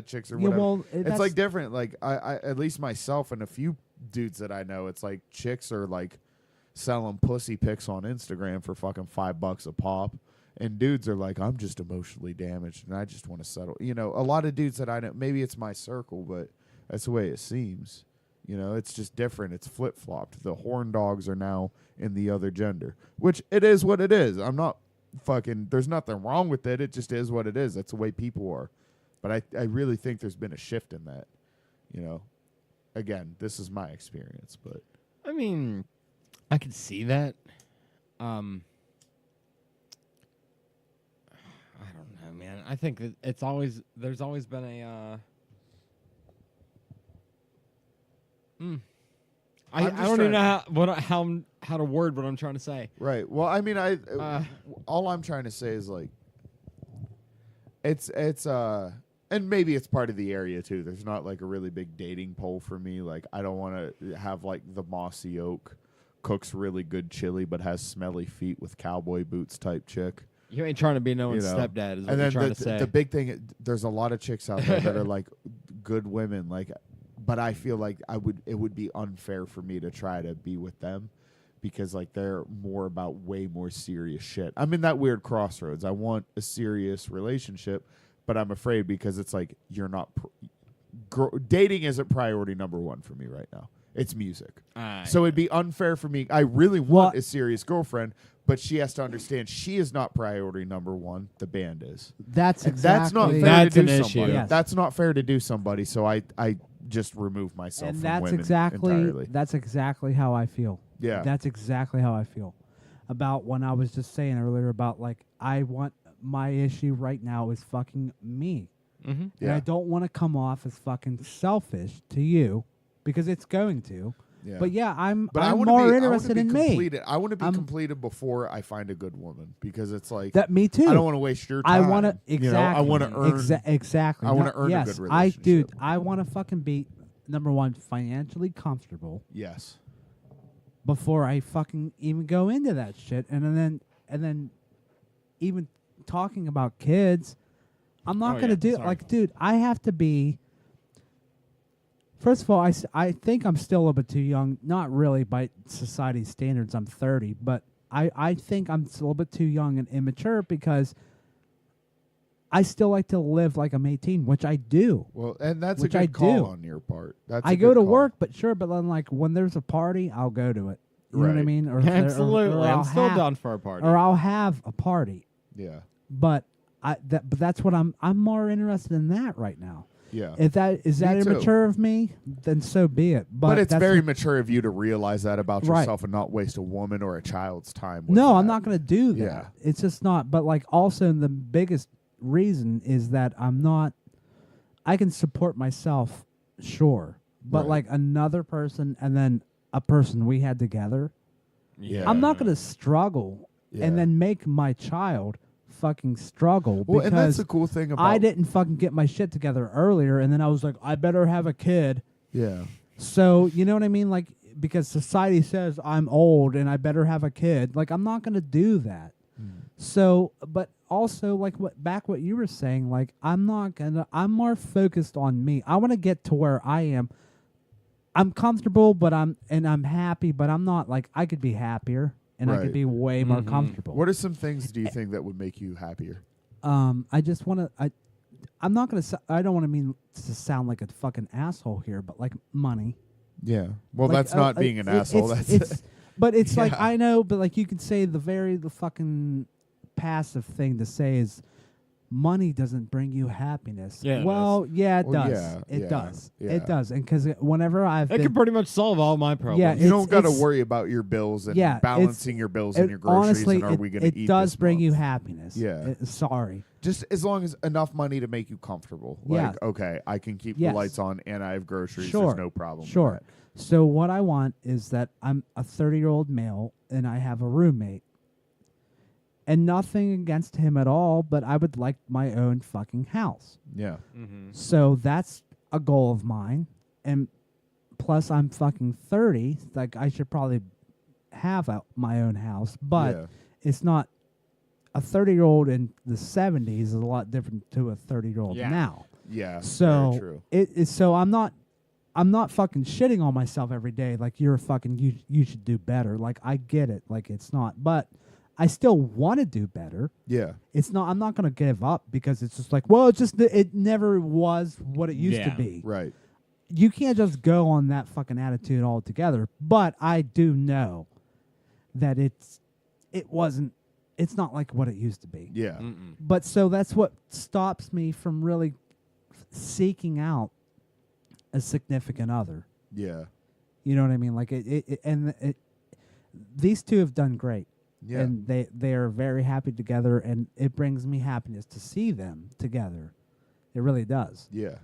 chicks or Yeah, whatever. well, it's that's- like different. Like I at least myself and a few dudes that I know, it's like chicks are like selling pussy pics on Instagram for fucking $5 a pop. And dudes are like, I'm just emotionally damaged and I just want to settle. You know, a lot of dudes that I know, maybe it's my circle, but that's the way it seems. You know, it's just different. It's flip flopped. The horn dogs are now in the other gender, which it is what it is. I'm not fucking, there's nothing wrong with it. It just is what it is. That's the way people are. But I really think there's been a shift in that. You know, again, this is my experience, but I mean, I could see that. I don't know, man. I think that there's always been a. I I'm just don't even trying- know how to word what I'm trying to say. right. Well, I mean, all I'm trying to say is like, it's and maybe it's part of the area too. There's not like a really big dating pool for me. Like I don't want to have like the mossy oak cooks really good chili but has smelly feet with cowboy boots type chick. You ain't trying to be no You one's know? stepdad, is what And you're then trying to say. the big thing, there's a lot of chicks out there that are like good women, like, but I feel like it would be unfair for me to try to be with them because like they're more about way more serious shit. I'm in that weird crossroads. I want a serious relationship, but I'm afraid because it's like you're not. Dating isn't priority number one for me right now. It's music. So it'd be unfair for me. I really want a serious girlfriend, but she has to understand she is not priority number one. The band is. That's and exactly. that's not fair That's to an do issue. somebody. Yes. That's not fair to do somebody. So I just remove myself And from that's women exactly entirely. that's exactly how I feel. Yeah. That's exactly how I feel about when I was just saying earlier about like I want my issue right now is fucking me. Mm-hmm. And Yeah. I don't want to come off as fucking selfish to you because it's going to. Yeah. But yeah, I'm wanna more be, interested in me. completed. I want to be completed before I find a good woman because it's like That me too. I don't want to waste your time. I want to You know, exactly. I want to earn. exactly. I wanna No, earn a yes, good Dude, relationship. I want to fucking be number one financially comfortable Yes. before I fucking even go into that shit, and then even talking about kids, I'm not Oh, gonna yeah, do sorry. like, dude. I have to be. First of all, I think I'm still a little bit too young. Not really by society's standards. I'm 30, but I think I'm still a little bit too young and immature because I still like to live like I'm 18, which I do. Well, and that's Which a I good call do. on your part. That's I a go good to call. work, but sure, but then like when there's a party, I'll go to it. You know what I Right. mean? Or if there- or Absolutely. I'll I'm still have- down for a party. Or I'll have a party. Yeah. But but that's what I'm more interested in that right now. Yeah. If that is that Me too. immature of me, then so be it. But it's that's very what- mature of you to realize that about Right. yourself and not waste a woman or a child's time with No, that. I'm not going to do that. Yeah. It's just not. But like also the biggest reason is that I'm not. I can support myself, sure, but Right. like another person and then a person we had together, Yeah. I'm not going to struggle Yeah. and then make my child fucking struggle Well, and that's because the cool thing about I didn't fucking get my shit together earlier, and then I was like, I better have a kid. Yeah. So you know what I mean? Like because society says I'm old and I better have a kid. Like I'm not gonna do that. So, but also like what you were saying, like I'm more focused on me. I want to get to where I am. I'm comfortable, but I'm happy, but I'm not like I could be happier and I Right. could be way more comfortable. What are some things do you think that would make you happier? I just want to. I'm not gonna. I don't want to mean to sound like a fucking asshole here, but like money. Yeah. Well, Like, that's not being an asshole. That's but it's like Yeah. I know, but like you could say the fucking passive thing to say is money doesn't bring you happiness. Yeah, it well, yeah, it Well, does. yeah, It yeah, does. yeah. It does. And because whenever I've It been, can pretty much solve all my problems. Yeah, you don't got to it's- worry about your bills and Yeah, balancing your bills and it- your groceries honestly, and are we going to eat it does this bring month? you happiness. Yeah. Sorry. Just as long as enough money to make you comfortable. Yeah. Like, okay, I can keep Yes. the lights on and I have groceries. Sure. There's no problem. with Sure. that. So what I want is that I'm a 30-year-old male and I have a roommate. And nothing against him at all, but I would like my own fucking house. Yeah. So that's a goal of mine. And plus I'm fucking 30, like I should probably have my own house, but Yeah. it's not a 30-year-old in the 70s is a lot different to a 30-year-old Yeah. now. Yeah. very So true. it is. So I'm not fucking shitting on myself every day. Like you're fucking you should do better. Like I get it. Like it's not, but I still want to do better. Yeah. It's not. I'm not gonna give up because it's just like, well, it's just it never was what it used to Yeah. be. Right. You can't just go on that fucking attitude altogether. But I do know that it wasn't. It's not like what it used to be. Yeah. But so that's what stops me from really seeking out a significant other. Yeah. You know what I mean? Like these two have done great. Yeah. And they are very happy together, and it brings me happiness to see them together. It really does. Yeah.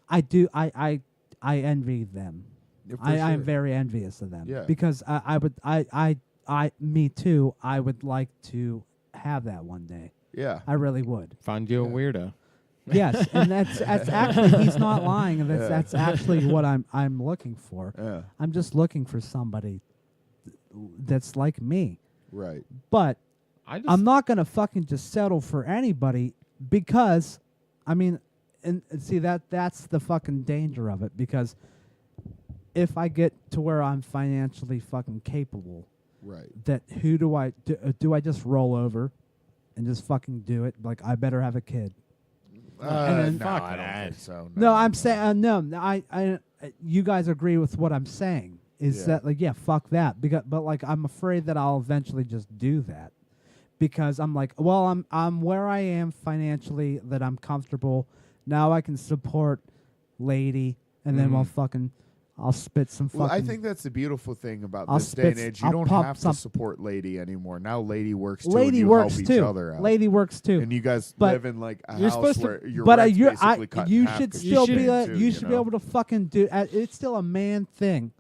I do. I envy them. Yeah, for I'm sure. very envious of them. Yeah. Because me too. I would like to have that one day. Yeah. I really would. Find you a weirdo. Yes, and that's actually he's not lying, and Yeah. that's actually what I'm looking for. Yeah. I'm just looking for somebody that's like me. Right. But I just I'm not gonna fucking just settle for anybody because, I mean, and see that's the fucking danger of it, because if I get to where I'm financially fucking capable, Right. that who do I just roll over and just fucking do it. Like, I better have a kid. No, fuck I don't that. think so. No, I'm saying no. I you guys agree with what I'm saying? Is that like fuck that? Because but like I'm afraid that I'll eventually just do that because I'm like, well, I'm where I am financially, that I'm comfortable. Now I can support lady, and then I'll spit some fucking. Well, I think that's the beautiful thing about I'll this day and spit- age. You I'll don't pump have to some- support lady anymore. Now lady works too, lady and you works help too. each other out. Lady works too. And you guys But live in like a you're house supposed to- where your but rent's you basically cut in you half should 'cause still she's be in too, you should be know? able to fucking do. It's still a man thing.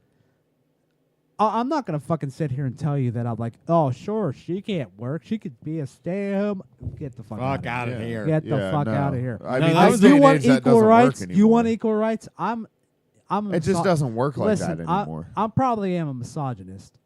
I'm not gonna fucking sit here and tell you that I'm like, oh sure, she can't work. She could be a stay-at-home. Get the fuck Fuck out of here. Get the Yeah, fuck no. out of here. I No, mean, that this was day you and want age, that equal doesn't rights? work You want anymore. equal rights? I'm. It just doesn't work like Listen, that anymore. I probably am a misogynist.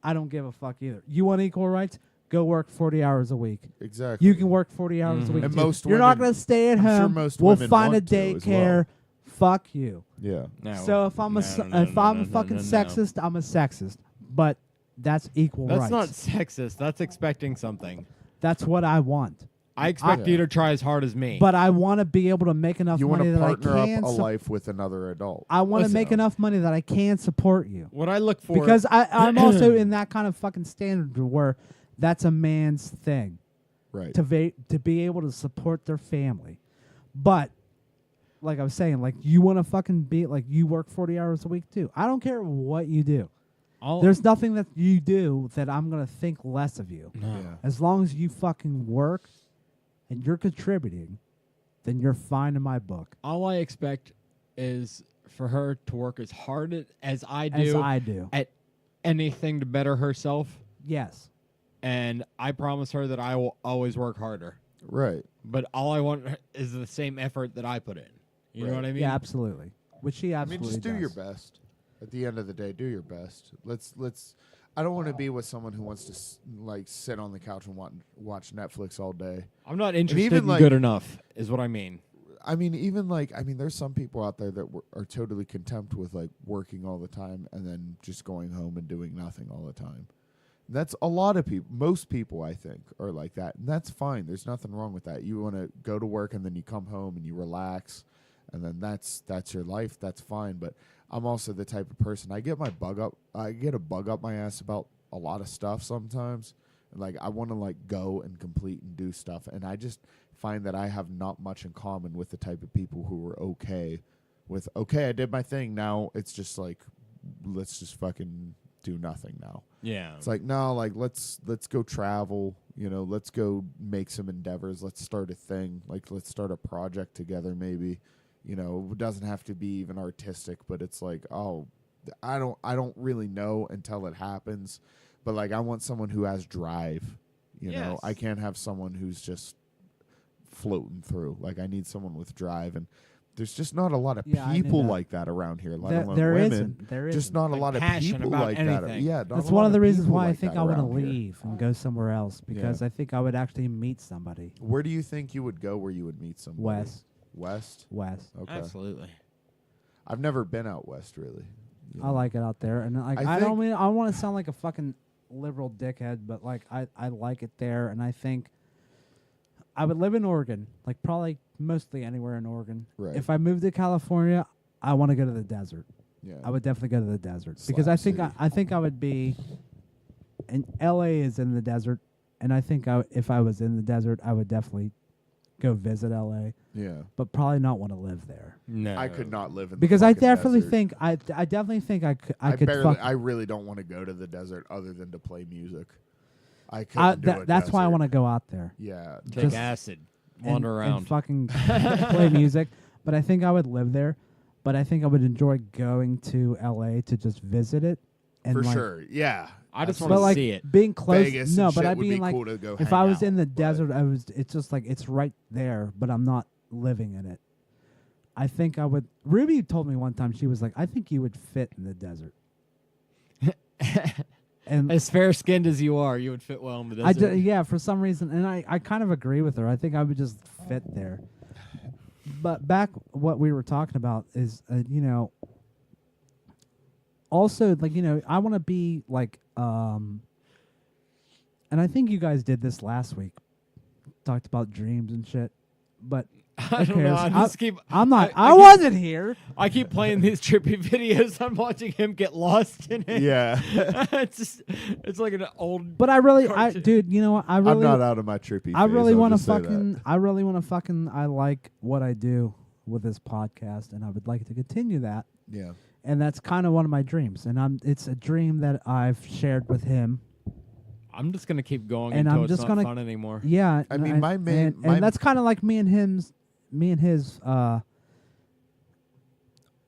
I don't give a fuck either. You want equal rights? Go work 40 hours a week. Exactly. You can work 40 hours a week. And too. most You're not women- going to stay at I'm sure home. most We'll women find a want to as well. daycare. Fuck you. Yeah. No. So if I'm a fucking sexist, I'm a sexist. But that's equal That's rights. not sexist. That's expecting something. That's what I want. I expect you to try as hard as me. But I want to be able to make enough You want money to that I partner can. up a life with another adult. I want to Listen. make enough money that I can support you. what I look for Because I'm also in that kind of fucking standard where that's a man's thing. Right. To be able to support their family. But like I was saying, like you want to fucking be like you work 40 hours a week too. I don't care what you do. There's nothing that you do that I'm going to think less of you. No. Yeah. As long as you fucking work and you're contributing, then you're fine in my book. All I expect is for her to work as hard as I do As I do. at anything to better herself. Yes. And I promise her that I will always work harder. Right. But all I want is the same effort that I put in. You know Right. what I mean? Yeah, absolutely. Which she I mean, absolutely just do does. your best. At the end of the day, do your best. Let's. I don't want to be with someone who wants to like sit on the couch and watch Netflix all day. I'm not interested even, in like- good enough, is what I mean. I mean, there's some people out there that are totally content with like working all the time and then just going home and doing nothing all the time. That's a lot of people. Most people, I think, are like that, and that's fine. There's nothing wrong with that. You want to go to work and then you come home and you relax, and then that's your life. That's fine. But I'm also the type of person I get a bug up my ass about a lot of stuff sometimes. And like I want to like go and complete and do stuff, and I just find that I have not much in common with the type of people who are okay with I did my thing. Now it's just like let's just fucking do nothing now. Yeah. It's like no, like let's go travel. Let's go make some endeavors. Let's start a thing. Like let's start a project together. Maybe. It doesn't have to be even artistic, but it's like, oh, I don't really know until it happens. But like, I want someone who has drive. Yes. I can't have someone who's just floating through. Like, I need someone with drive, and there's just not a lot of Yeah, I people know. like that around here. Let There- alone there women. isn't. There just isn't. not a Like lot of passion people about like that. anything. Yeah, not That's a one lot of the reasons people why I like think that I want to around here. leave and go somewhere else because I think I would actually meet somebody. Where do you think you would go where you would meet somebody? West. West? Okay. Absolutely. I've never been out west, really. I like it out there, and like I I don't think- mean I want to sound like a fucking liberal dickhead, but like I like it there, and I think I would live in Oregon, like probably mostly anywhere in Oregon. Right. If I moved to California, I want to go to the desert. Yeah. I would definitely go to the desert because Slap I think City. I think I would be. And LA is in the desert, and I think if I was in the desert, I would definitely go visit LA, Yeah. but probably not want to live there No. I could not live in because the I fucking definitely desert. think I definitely think I could barely, fuck. I really don't want to go to the desert other than to play music. I couldn't do a That's why I desert. want to go out there. Yeah. Take just- acid. and- Wander and around. fucking play music. But I think I would live there. But I think I would enjoy going to LA to just visit it. And For like, sure. Yeah. I just Absolutely. want But to like see it. being close, Vegas no. and But shit I would be mean, like, cool to go if hang I was out, in the but- desert, it's just like it's right there, but I'm not living in it. I think I would. Ruby told me one time she was like, "I think you would fit in the desert." And As fair skinned as you are, you would fit well in the I desert. yeah, for some reason, and I kind of agree with her. I think I would just fit there. But back what we were talking about is, also like I want to be like, and I think you guys did this last week, talked about dreams and shit. But I don't know. I'm not. I wasn't here. I keep playing these trippy videos. I'm watching him get lost in it. Yeah. It's like an old. But I really, cartoon. dude, you know what? I'm not out of my trippy. I really want to fucking. I really want to fucking. I like what I do with this podcast, and I would like to continue that. Yeah. And that's kind of one of my dreams, and it's a dream that I've shared with him. I'm just gonna keep going And until I'm it's just not gonna, fun anymore. Yeah, I mean, and that's kind of like me and his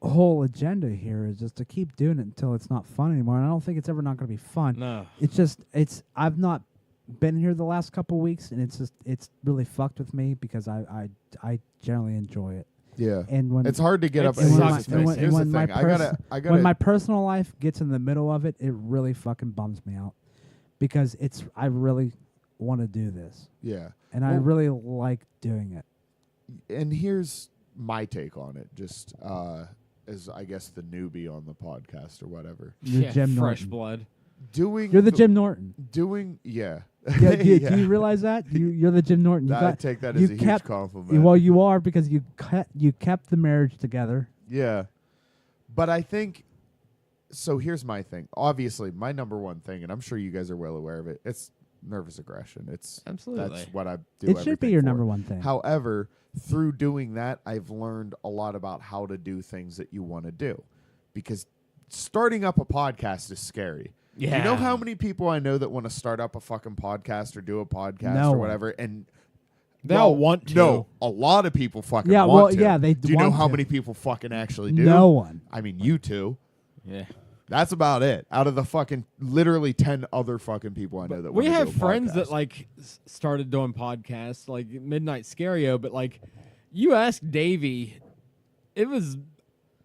whole agenda here is just to keep doing it until it's not fun anymore. And I don't think it's ever not going to be fun. No, It's just I've not been here the last couple weeks, and it's really fucked with me because I generally enjoy it. Yeah. And when it's hard to get up. it's And sucks, here's the thing. when my personal life gets in the middle of it, it really fucking bums me out because I really want to do this. Yeah. And I really like doing it. And here's my take on it, just as I guess the newbie on the podcast or whatever. You're Jim fresh Norton. blood. You're the Jim Norton. Yeah. Yeah, do you realize that? You're the Jim Norton. I take that as a huge compliment. Well, you are because you kept the marriage together. Yeah. But I think, so here's my thing. Obviously, my number one thing, and I'm sure you guys are well aware of it, it's nervous aggression. Absolutely. That's what I do. It should be your number one thing. However, through doing that, I've learned a lot about how to do things that you want to do. Because starting up a podcast is scary. Yeah. You know how many people I know that want to start up a fucking podcast or do a podcast or whatever, and they all want to. No, a lot of people fucking yeah, want to. Yeah, they do. You know want how to. many people fucking actually do? No one. I mean, you two. Yeah. That's about it. Out of the fucking literally 10 other fucking people I know that we want to have do a friends podcast. that like started doing podcasts, like Midnight Scario, but like you ask Davey, it was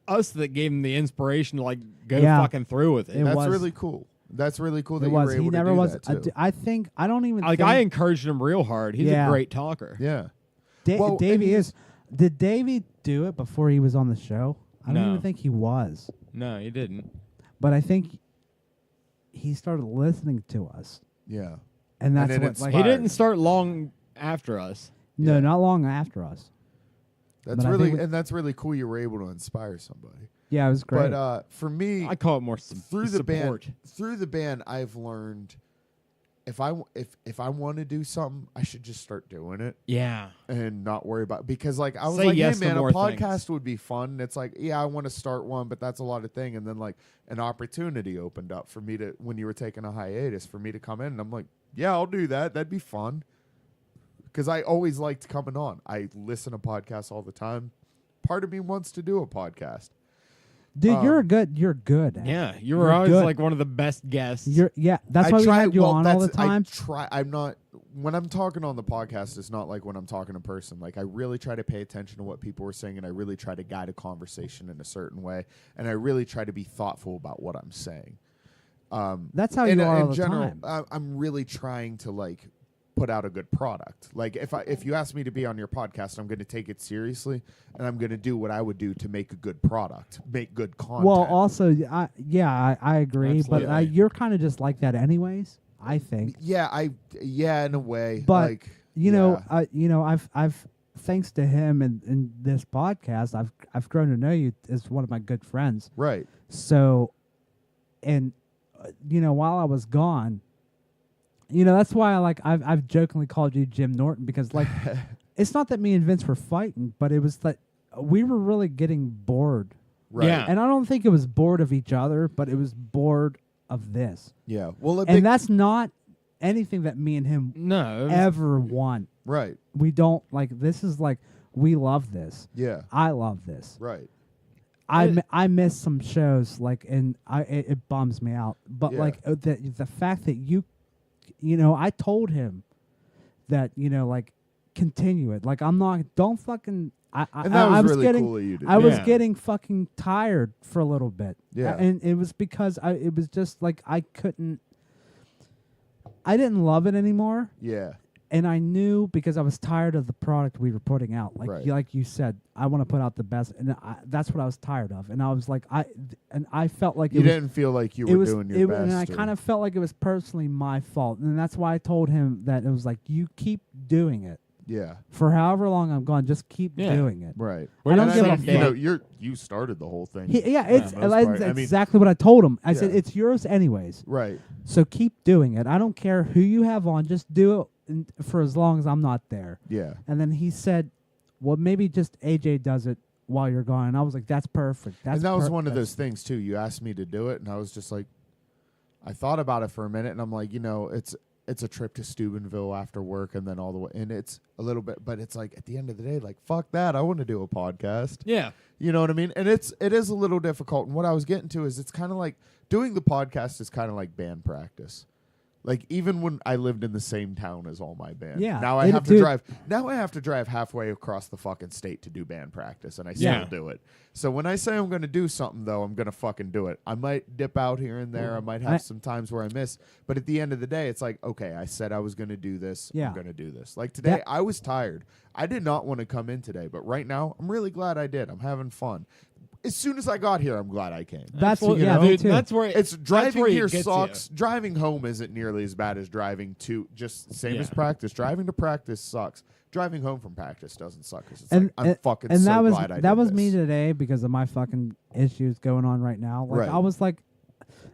us that gave him the inspiration to like go fucking through with it. That's really cool. That's really cool that you were able he to never do was. that too. I think I don't even like think I encouraged him real hard. He's a great talker. Yeah. Well, Davey is. Did Davey do it before he was on the show? I don't even think he was. No, he didn't. But I think he started listening to us. Yeah. And that's it what like he didn't start long after us. No, not long after us. That's But really that's really cool. You were able to inspire somebody. Yeah, it was great. But for me, I call it more through the support. band. Through the band, I've learned if I want to do something, I should just start doing it. Yeah. And not worry about, because like I was Say like, yes hey to man, a more podcast things. would be fun. And it's like, yeah, I want to start one, but that's a lot of thing. And then like an opportunity opened up for me to, when you were taking a hiatus, for me to come in, and I'm like, yeah, I'll do that. That'd be fun. Because I always liked coming on. I listen to podcasts all the time. Part of me wants to do a podcast. Dude, you're good. You're good. At Yeah, it. you were You're always good. like one of the best guests. That's why we had you on all the time. I'm not, when I'm talking on the podcast, it's not like when I'm talking in person. Like I really try to pay attention to what people are saying, and I really try to guide a conversation in a certain way, and I really try to be thoughtful about what I'm saying. That's how you are all in the general, time. I'm really trying to like put out a good product. Like if you ask me to be on your podcast, I'm going to take it seriously, and I'm going to do what I would do to make a good product, make good content. Well, also, I agree, Absolutely. but you're kind of just like that, anyways. I think. Yeah, in a way. But like, I've thanks to him and this podcast, I've grown to know you as one of my good friends. Right. So, and while I was gone, that's why I've jokingly called you Jim Norton, because like it's not that me and Vince were fighting, but it was that we were really getting bored. Right. Yeah. And I don't think it was bored of each other, but it was bored of this. Yeah. Well, And that's not anything that me and him ever want. Right. We don't like, this is like, we love this. Yeah. I love this. Right. I miss some shows, like, and it bums me out. But Yeah. like the fact that I told him that, like, continue it. Like, don't fucking. And that was was really getting, cool that you did. I was Yeah. getting fucking tired for a little bit. Yeah. And it was because it was just like I didn't love it anymore. Yeah. And I knew, because I was tired of the product we were putting out. Like, Right. like you said, I want to put out the best, and that's what I was tired of. And I was like, I felt like You it was, didn't feel like you it were was, doing your best. and I or- kind of felt like it was personally my fault, and that's why I told him that it was like, you keep doing it. Yeah. For however long I'm gone, just keep Yeah. doing it. Right. We're don't not give a saying fuck. You know, you started the whole thing. Yeah, for it's the most part. I mean, exactly what I told him. I said Yeah. it's yours anyways. right. So keep doing it. I don't care who you have on. Just do it for as long as I'm not there. Yeah. And then he said, well, maybe just AJ does it while you're gone. And I was like, that's perfect. That's and that was one of that's- those things too. You asked me to do it, and I was just like, I thought about it for a minute, and I'm like, it's a trip to Steubenville after work, and then all the way, and it's a little bit, but it's like at the end of the day, like fuck that, I want to do a podcast. Yeah. You know what I mean? And it is a little difficult. And what I was getting to is it's kind of like doing the podcast is kind of like band practice. Like even when I lived in the same town as all my band, Yeah, now I it- have to dude. drive. Now I have to drive halfway across the fucking state to do band practice, and I still Yeah. do it. So when I say I'm going to do something, though, I'm going to fucking do it. I might dip out here and there. I might have some times where I miss, but at the end of the day, it's like, okay, I said I was going to do this. Yeah. I'm going to do this. Like today, I was tired. I did not want to come in today, but right now, I'm really glad I did. I'm having fun. As soon as I got here, I'm glad I came. That's Well, what, yeah, dude, me too. that's where It's that's driving where it here gets sucks. Driving home isn't nearly as bad as driving to just same as Yeah. practice. Driving to practice sucks. Driving home from practice doesn't suck. 'Cause it's and like, I'm fucking and so that was glad I that did was this. me today because of my fucking issues going on right now. Like Right. I was like,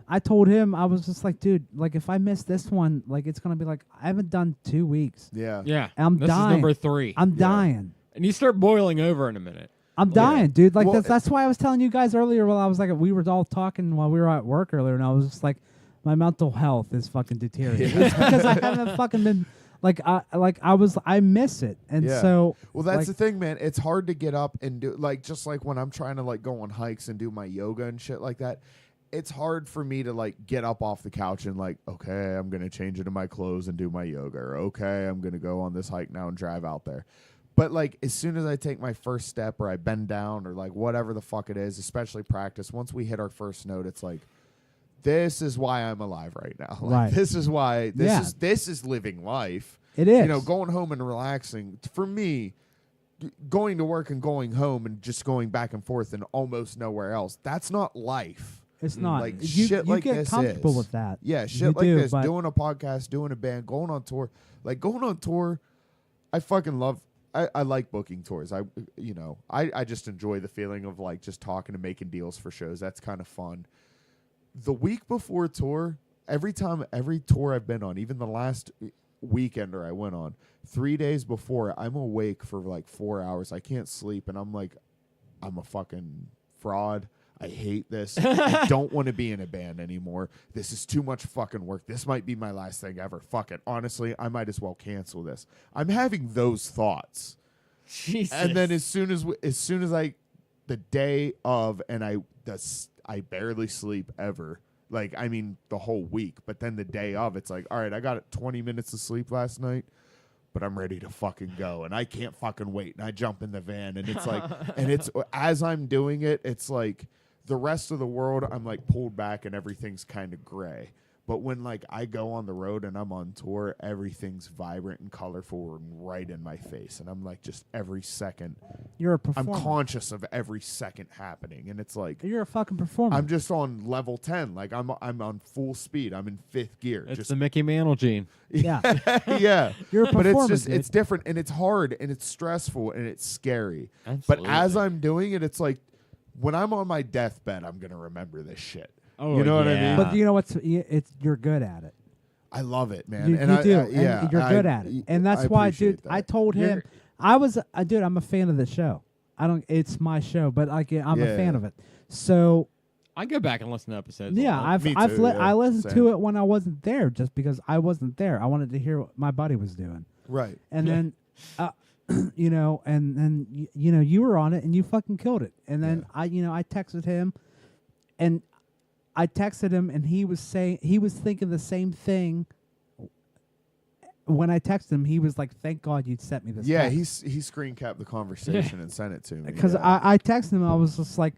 I told him I was just like, dude, like if I miss this one, like it's gonna be like I haven't done 2 weeks. Yeah. Yeah. I'm this dying. is number 3. I'm dying. and you start boiling over in a minute. I'm dying, dude. Like Well, that's why I was telling you guys earlier. While I was like, we were all talking while we were at work earlier, and I was just like, my mental health is fucking deteriorating. It's because I haven't fucking been I miss it, and Yeah. so Well, that's like, the thing, man. It's hard to get up and do just like when I'm trying to like go on hikes and do my yoga and shit like that. It's hard for me to like get up off the couch and like, okay, I'm gonna change into my clothes and do my yoga, or okay, I'm gonna go on this hike now and drive out there. But like as soon as I take my first step or I bend down or like whatever the fuck it is, especially practice, once we hit our first note, it's like, this is why I'm alive right now. Like, Right. This is why Yeah. this is living life. it is. You know, going home and relaxing. For me, going to work and going home and just going back and forth and almost nowhere else, that's not life. It's not. Like you shit you like get this comfortable is. with that. Yeah, You shit like do, this, but doing a podcast, doing a band, going on tour. Like going on tour, I fucking love. I like booking tours. I just enjoy the feeling of like just talking and making deals for shows. That's kind of fun. The week before tour, every tour I've been on, even the last weekender I went on, 3 days before, I'm awake for like 4 hours. I can't sleep, and I'm like, I'm a fucking fraud. I hate this. I don't want to be in a band anymore. This is too much fucking work. This might be my last thing ever. Fuck it. Honestly, I might as well cancel this. I'm having those thoughts. Jesus. And then as soon as I, the day of, and I barely sleep ever. Like, I mean, the whole week. But then the day of, it's like, all right, I got 20 minutes of sleep last night, but I'm ready to fucking go. And I can't fucking wait. And I jump in the van, and it's like, and it's, as I'm doing it, it's like the rest of the world, I'm like pulled back and everything's kind of gray. But when like I go on the road and I'm on tour, everything's vibrant and colorful and right in my face. And I'm like, just every second, you're a I'm performer. conscious of every second happening. And it's like, You're a fucking performer. I'm just on level 10. Like I'm on full speed. I'm in 5th gear. it's Just the Mickey Mantle gene. yeah. yeah. You're a But it's performer, just dude. it's different and it's hard and it's stressful and it's scary. Absolutely. But as I'm doing it, it's like when I'm on my deathbed, I'm gonna remember this shit. Oh, you know what I yeah. mean? But you know what's? It's you're good at it. I love it, man. You, and you I, do. yeah, and you're good at it, and that's I why, appreciate dude. I that. told him dude. I'm a fan of the show. I don't. It's my show, but like I'm a fan Yeah. of it. So I go back and listen to episodes. a yeah, lot. Me too, yeah, I listened same. to it when I wasn't there, just because I wasn't there. I wanted to hear what my buddy was doing, Right. and then. You know, and then you were on it and you fucking killed it. And then I texted him, and I texted him, and he was thinking the same thing. When I texted him, he was like, "Thank God you sent me this." Yeah, text." he screen capped the conversation and sent it to me. Because yeah. I texted him, I was just like,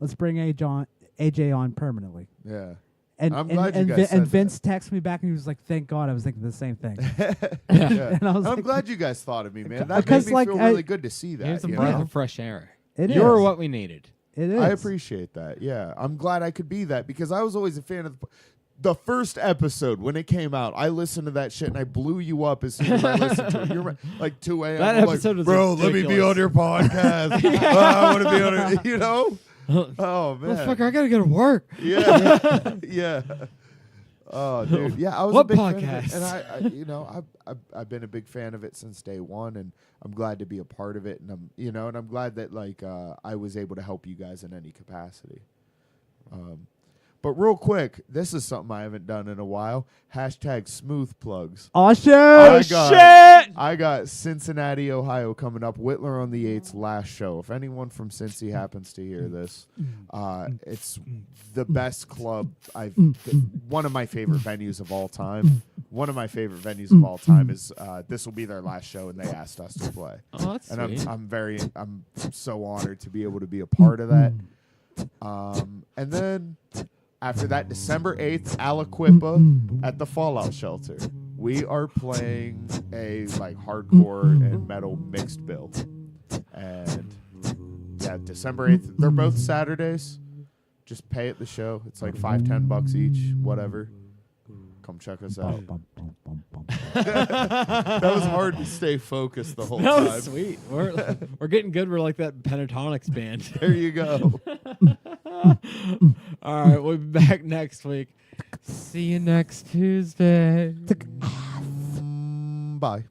"Let's bring AJ on permanently." Yeah. And I'm glad you guys said and Vince texted me back, and he was like, "Thank God, I was thinking the same thing." Yeah. And I was I'm like, glad you guys thought of me, man. That made Because, me like, feel I- really good to see that. Here's a you breath know? of fresh air. It You're is. what we needed. It is. I appreciate that. Yeah, I'm glad I could be that because I was always a fan of The first episode when it came out, I listened to that shit and I blew you up as soon as I listened to it. You remember, like 2 a.m. That I'm episode was like, bro, let me be ridiculous." on your podcast. I want to be on it. You know? Oh man. Motherfucker, I gotta go to work. Yeah. Yeah. Oh, dude. Yeah, I was What a big fan of it. podcast? And I you know, I've been a big fan of it since day one, and I'm glad to be a part of it. And I'm glad that like I was able to help you guys in any capacity. But real quick, this is something I haven't done in a while. # smooth plugs. Oh shit! I got Cincinnati, Ohio coming up. Whitler on the 8th's last show. If anyone from Cincy happens to hear this, it's the best club one of my favorite venues of all time. One of my favorite venues of all time is this will be their last show, and they asked us to play. Oh, that's And sweet. I'm so honored to be able to be a part of that. And then after that, December 8th, Aliquippa at the Fallout Shelter. We are playing a like hardcore and metal mixed bill. And yeah, December 8th. They're both Saturdays. Just pay at the show. It's like $5-10 each, whatever. Come check us out. That was hard to stay focused the whole That time. was sweet. We're getting good. We're like that pentatonics band. There you go. All right, we'll be back next week. See you next Tuesday. Bye.